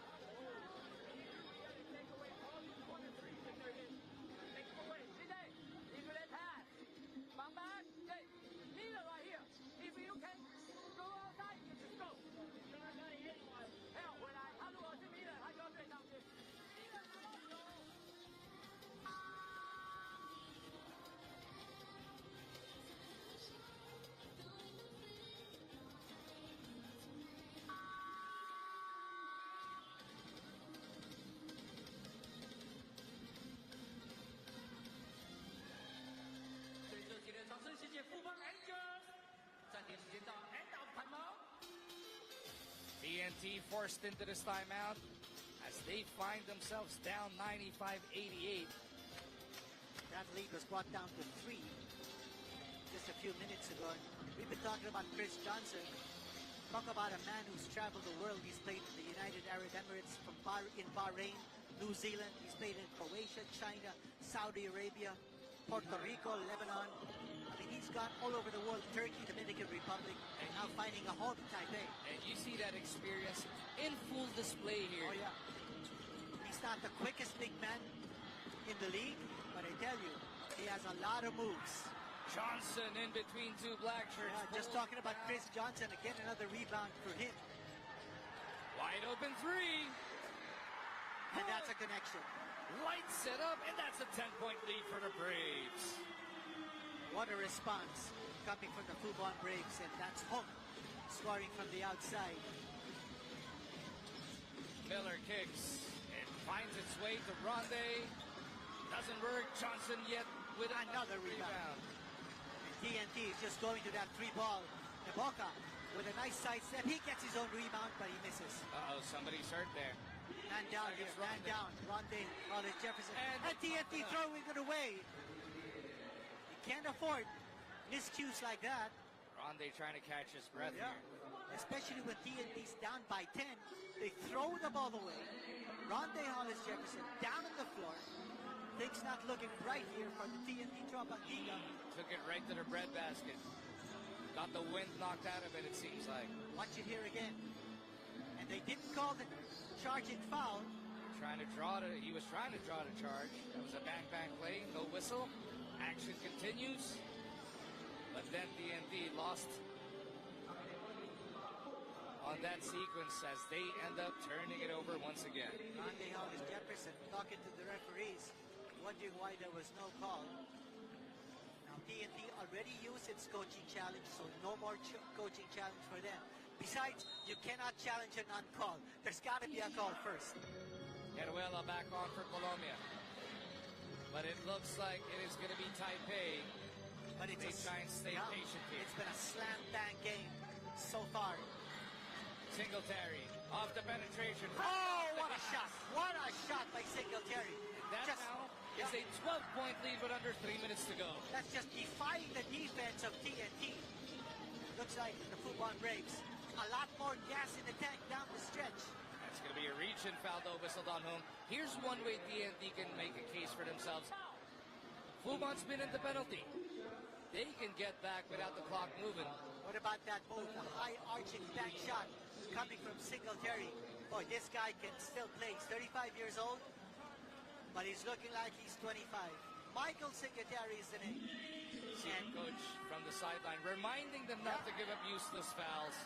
TNT forced into this timeout as they find themselves down 95-88. That lead was brought down to 3 just a few minutes ago. We've been talking about Chris Johnson. Talk about a man who's traveled the world. He's played in the United Arab Emirates, in Bahrain, New Zealand. He's played in Croatia, China, Saudi Arabia, Puerto Rico, Lebanon. I mean, he's gone all over the world, Turkey, Dominican Republic, and now finding a home in Taipei. And you see that experience in full display here. Oh, yeah. He's not the quickest big man in the league, but I tell you, he has a lot of moves. Johnson in between two black shirts. Yeah, just talking about Chris Johnson, again, another rebound for him. Wide open 3. And that's a connection. Light set up, and that's a 10-point lead for the Braves. What a response coming from the Fubon Braves, and that's Hook scoring from the outside. Miller kicks and finds its way to Ronde. Doesn't work. Johnson yet with another rebound. TNT is just going to that 3-ball. Neboka with a nice side step. He gets his own rebound, but he misses. Uh-oh, somebody's hurt there. Man down here, man down. Ronde, College Jefferson. And TNT throwing it away. You can't afford miscues like that. Ronde trying to catch his breath here. Especially when TNT's down by 10. They throw the ball away. Ronde Hollis Jefferson down on the floor. Things not looking bright here for the TNT Tropangiga. Took it right to the breadbasket. Got the wind knocked out of it, it seems like. Watch it here again. And they didn't call the charging foul. He was trying to draw the charge. That was a bang-bang play, no whistle. Action continues. But then TNT lost on that sequence as they end up turning it over once again. Ronde Hollis Jefferson talking to the referees, wondering why there was no call. Now TNT already used its coaching challenge, so no more coaching challenge for them. Besides, you cannot challenge a non-call. There's got to be a call first. Heruela back on for Colombia. But it looks like it is going to be Taipei. But it's they try and stay patient here. It's been a slam bang game so far. Singletary off the penetration. Oh, what a shot! What a shot by Singletary. That now is a 12-point lead with under 3 minutes to go. That's just defying the defense of TNT. Looks like the Fubon Braves a lot more gas in the tank down the stretch. That's going to be a reach and foul though whistled on home. Here's one way TNT can make a case for themselves. Fubon's been in the penalty. They can get back without the clock moving. What about that move? The high arching back shot coming from Singletary. Boy, this guy can still play. He's 35 years old, but he's looking like he's 25. Michael Singletary is the name. And coach from the sideline reminding them not to give up useless fouls.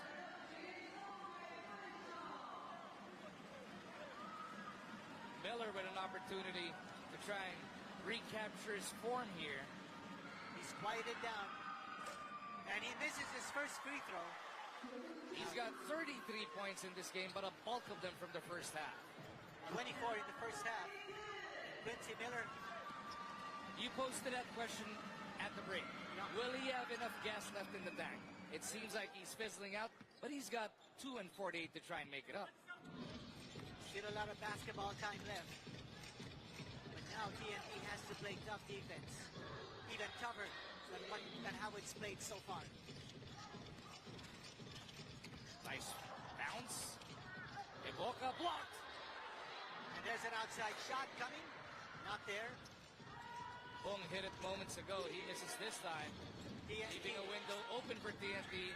Miller with an opportunity to try and recapture his form here. He's quieted down, and he misses his first free throw. He's got 33 points in this game, but a bulk of them from the first half. 24 in the first half. Quincy Miller. You posted that question at the break. Will he have enough gas left in the tank? It seems like he's fizzling out, but he's got 2 and 48 to try and make it up. Still a lot of basketball time left. But now TNT has to play tough defense. Even tougher than how it's played so far. Nice bounce. Iboka blocked. And there's an outside shot coming. Not there. Bong hit it moments ago. He misses this time. Leaving a window open for TNT.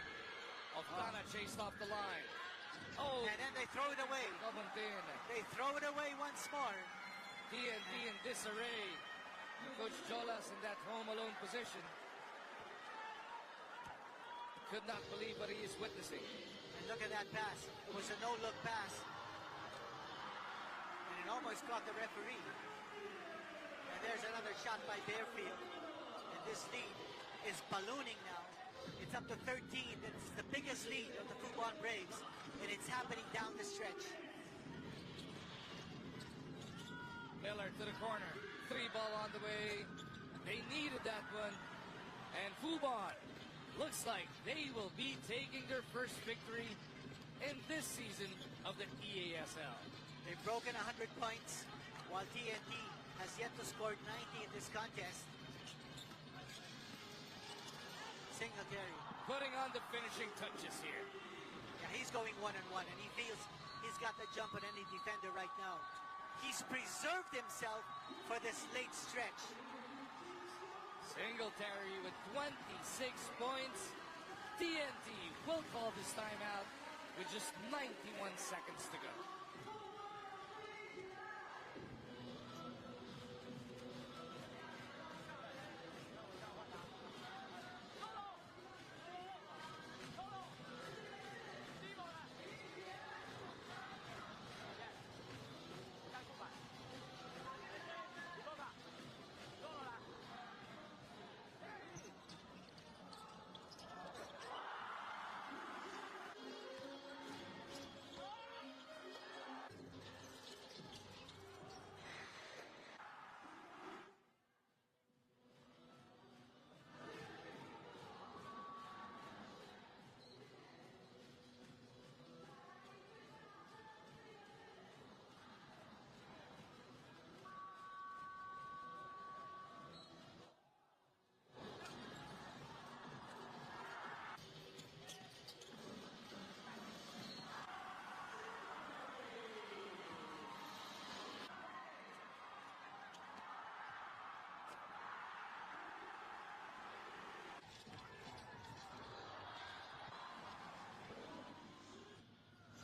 Oftana chased off the line. Oh! And then they throw it away. They throw it away once more. TNT in disarray. Coach Jolas in that home alone position. Could not believe what he is witnessing. And look at that pass. It was a no-look pass. And it almost caught the referee. And there's another shot by Bearfield. And this lead is ballooning now. It's up to 13. It's the biggest lead of the Fubon Braves. And it's happening down the stretch. Miller to the corner. 3-ball on the way. They needed that one. And Fubon looks like they will be taking their first victory in this season of the EASL. They've broken 100 points, while TNT has yet to score 90 in this contest. Singletary putting on the finishing touches here. Yeah, he's going one-on-one, and he feels he's got the jump on any defender right now. He's preserved himself for this late stretch. Singletary with 26 points. TNT will call this timeout with just 91 seconds to go.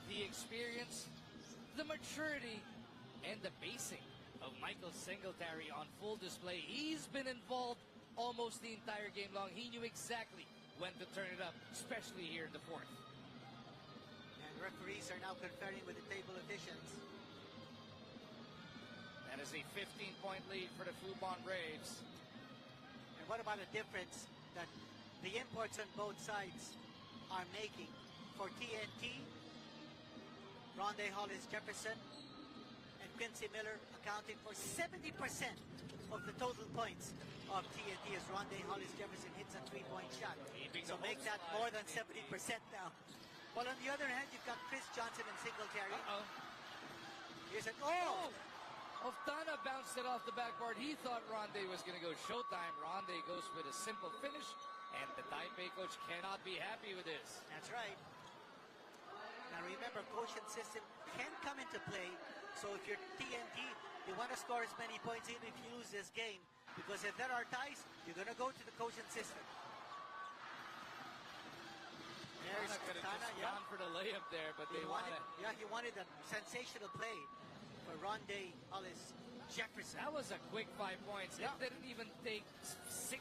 The experience, the maturity, and the basing of Michael Singletary on full display. He's been involved almost the entire game long. He knew exactly when to turn it up, especially here in the fourth. And referees are now conferring with the table officials. That is a 15-point lead for the Fubon Braves. And what about the difference that the imports on both sides are making? For TNT, Rondé Hollis Jefferson and Quincy Miller accounting for 70% of the total points of TNT as Rondé Hollis Jefferson hits a 3-point shot. So make that more than 70% now. While on the other hand, you've got Chris Johnson and Singletary. Here's an Oftana bounced it off the backboard. He thought Rondé was going to go showtime. Rondé goes with a simple finish, and the Taipei coach cannot be happy with this. That's right. Now remember, quotient system can come into play. So if you're TNT, you want to score as many points even if you lose this game. Because if there are ties, you're going to go to the quotient system. There's could have just gone for the layup there, but they wanted. Yeah, he wanted a sensational play for Rondé Hollis Jefferson. That was a quick 5 points. Yeah. It didn't even take 6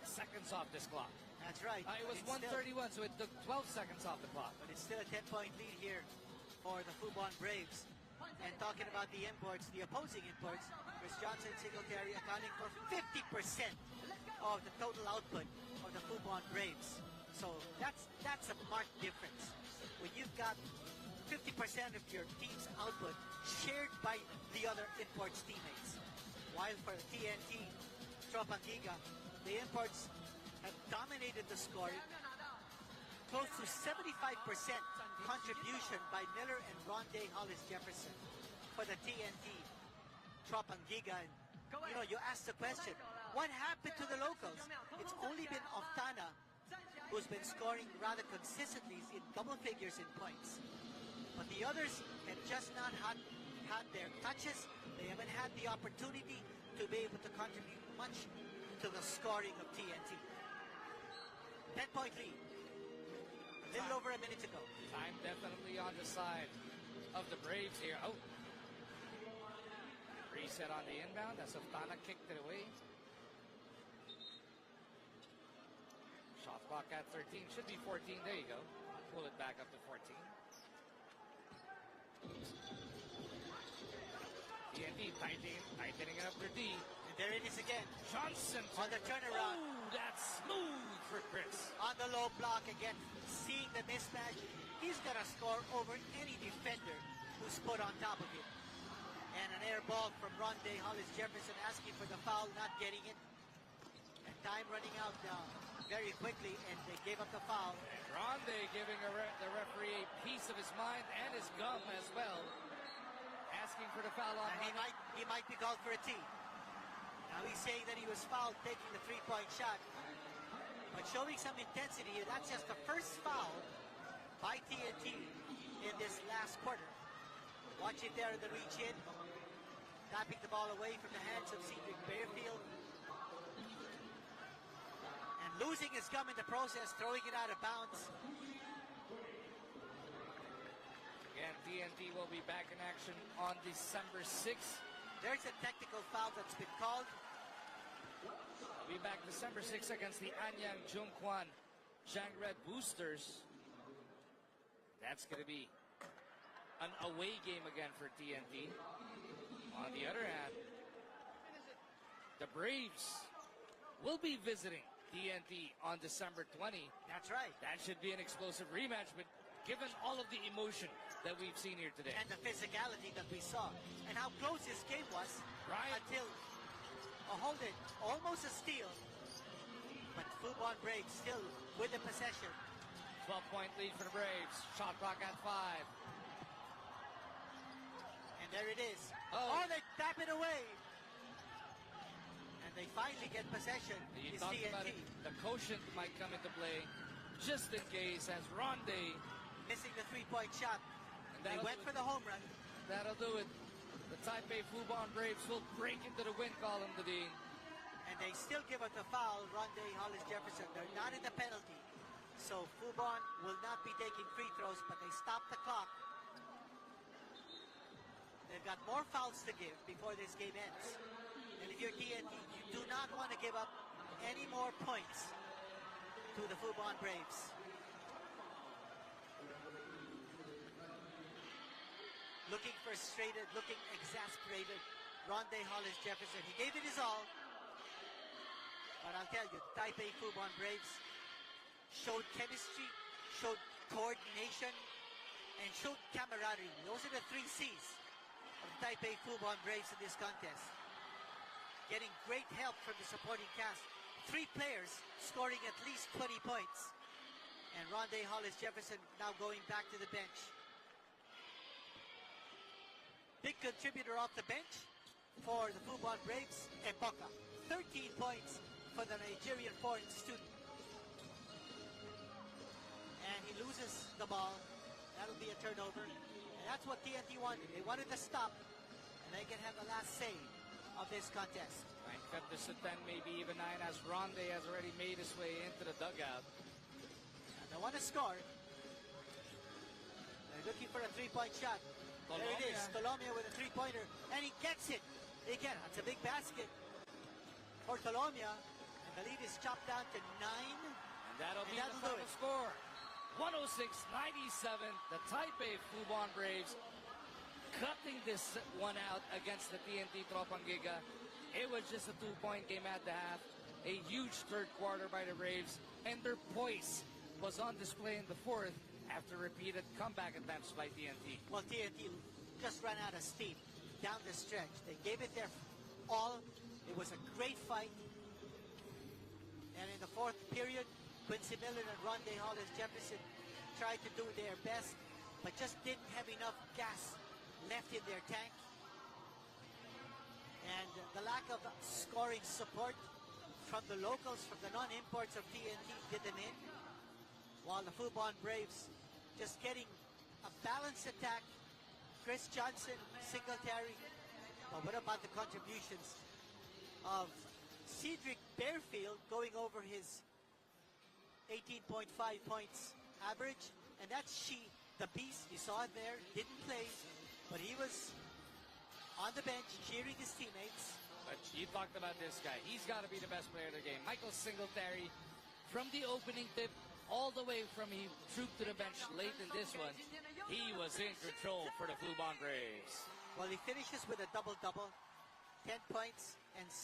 seconds off this clock. That's right. It was 1:31, so it took 12 seconds off the clock. But it's still a 10-point lead here for the Fubon Braves. And talking about the imports, the opposing imports, Chris Johnson and Singletary accounting for 50% of the total output of the Fubon Braves. So that's a marked difference. When you've got 50% of your team's output shared by the other imports teammates. While for TNT, Tropangiga, the imports have dominated the scoring. Close to 75% contribution by Miller and Rondé Hollis Jefferson for the TNT. Tropangiga. And, you ask the question, what happened to the locals? It's only been Oftana who's been scoring rather consistently in double figures in points. But the others have just not had had their touches. They haven't had the opportunity to be able to contribute much to the scoring of TNT. 10-point lead. A little over a minute to go. Time definitely on the side of the Braves here. Oh. Reset on the inbound. That's Oftana kicked it away. Shot clock at 13. Should be 14. There you go. Pull it back up to 14. TNT tightening up their D. And there it is again. Johnson on the turnaround. Oh, that's smooth for Chris. On the low block again, seeing the mismatch. He's going to score over any defender who's put on top of him. And an air ball from Ronde Hollis Jefferson asking for the foul, not getting it. And time running out very quickly, and they gave up the foul. And Ronde giving the referee a piece of his mind and his gum as well. Asking for the foul on he might be called for a T. Now he's saying that he was fouled taking the three-point shot. But showing some intensity here. That's just the first foul by TNT in this last quarter. Watch it there in the reach in. Tapping the ball away from the hands of Cedric Bearfield. And losing his gum in the process, throwing it out of bounds. Again, TNT will be back in action on December 6th. There's a technical foul that's been called. We'll be back December 6th against the Anyang Jungkwan Jangred Boosters. That's going to be an away game again for TNT. On the other hand, the Braves will be visiting TNT on December 20. That's right. That should be an explosive rematch, but given all of the emotion that we've seen here today. And the physicality that we saw. And how close this game was. Right. Until, hold it, almost a steal. But Fubon Braves still with the possession. 12-point lead for the Braves. Shot clock at 5. And there it is. Oh, they tap it away. And they finally get possession. You talked about it. The quotient might come into play just in case as Ronde missing the three-point shot. They went for the home run. That'll do it. The Taipei Fubon Braves will break into the win column today. And they still give up the foul, Ronde Hollis Jefferson. They're not in the penalty. So Fubon will not be taking free throws, but they stop the clock. They've got more fouls to give before this game ends. And if you're TNT, you do not want to give up any more points to the Fubon Braves. Looking frustrated, looking exasperated, Ronde Hollis Jefferson. He gave it his all. But I'll tell you, Taipei Fubon Braves showed chemistry, showed coordination, and showed camaraderie. Those are the 3 C's of Taipei Fubon Braves in this contest. Getting great help from the supporting cast. 3 players scoring at least 20 points. And Ronde Hollis Jefferson now going back to the bench. Big contributor off the bench for the Fubon Braves, Epoka. 13 points for the Nigerian foreign student. And he loses the ball. That'll be a turnover. And that's what TNT wanted. They wanted to stop, and they can have the last say of this contest. Might cut this to 10, maybe even 9, as Ronde has already made his way into the dugout. And they want to score. They're looking for a 3-point shot. There it is, Tolomia with a 3-pointer, and he gets it. Again, that's a big basket for Tolomia, and the lead is chopped down to 9. And that'll be the final score. 106-97, the Taipei Fubon Braves cutting this one out against the TNT Tropangiga. It was just a 2-point game at the half. A huge third quarter by the Braves, and their poise was on display in the fourth after repeated comeback attempts by TNT. Well, TNT just ran out of steam down the stretch. They gave it their all. It was a great fight. And in the fourth period, Quincy Miller and Ronde Hollis Jefferson tried to do their best, but just didn't have enough gas left in their tank. And the lack of scoring support from the locals, from the non-imports of TNT, did them in. While the Fubon Braves just getting a balanced attack, Chris Johnson, Singletary. But what about the contributions of Cedric Bearfield going over his 18.5 points average? And that's the beast. You saw it there, didn't play, but he was on the bench cheering his teammates. But you talked about this guy. He's got to be the best player of the game. Michael Singletary, from the opening tip all the way from he trooped to the bench late in this one, he was in control for the Fubon Braves. Well, he finishes with a double-double, 10 points and 6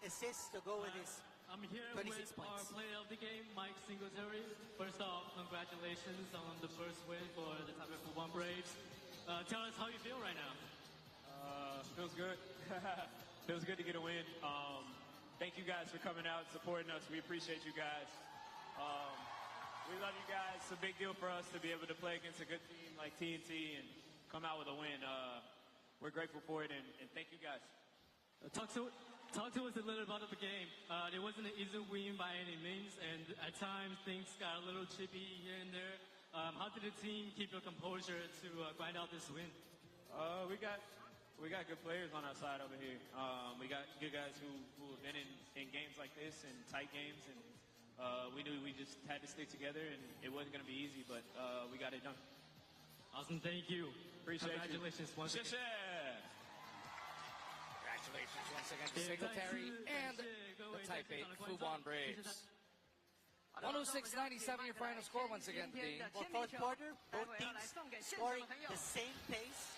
assists to go with his I'm here 26 with our points. player of the game, Mike Singletary. First off, congratulations on the first win for the Taipei Fubon Braves. Tell us how you feel right now. Feels good. Feels good to get a win. Thank you guys for coming out and supporting us. We appreciate you guys. We love you guys. It's a big deal for us to be able to play against a good team like TNT and come out with a win. We're grateful for it, and thank you guys. Talk to us a little about the game. It wasn't an easy win by any means, and at times things got a little chippy here and there. How did the team keep your composure to grind out this win? We got good players on our side over here. We got good guys who have been in games like this and tight games, and we knew we just had to stick together, and it wasn't going to be easy, but we got it done. Awesome, thank you. Appreciate Congratulations you. once again. Congratulations once again to Singletary and the Taipei Fubon Braves. 106-97 your final score once again, Dean. Well, fourth quarter, both teams scoring the same pace.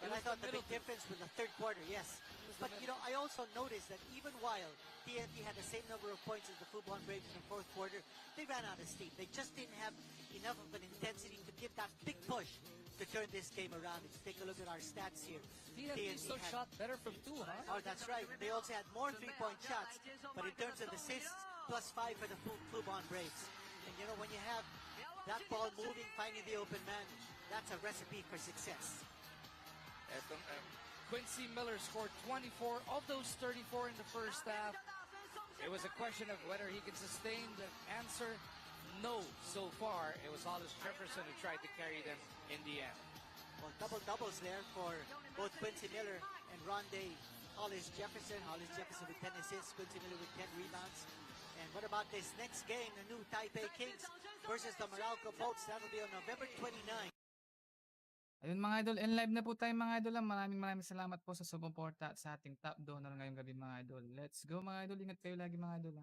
But I thought the big difference was the third quarter, yes. But, you know, I also noticed that even while TNT had the same number of points as the Fubon Braves in the fourth quarter, they ran out of steam. They just didn't have enough of an intensity to give that big push to turn this game around. If you take a look at our stats here, TNT still shot better from two, huh? Oh, that's right. They also had more three-point shots, but in terms of assists, +5 for the Fubon Braves. And, you know, when you have that ball moving, finding the open man, that's a recipe for success. Quincy Miller scored 24 of those 34 in the first half. It was a question of whether he can sustain the answer. No, so far it was Hollis Jefferson who tried to carry them in the end. Well, double-doubles there for both Quincy Miller and Rondé Hollis Jefferson. Hollis Jefferson with 10 assists, Quincy Miller with 10 rebounds. And what about this next game, the new Taipei Kings versus the Meralco Bolts? That'll be on November 29. Ayun mga idol, and live na po tayo mga idol. Maraming salamat po sa sumuporta at sa ating top donor ngayong gabi mga idol. Let's go mga idol, ingat kayo lagi mga idol.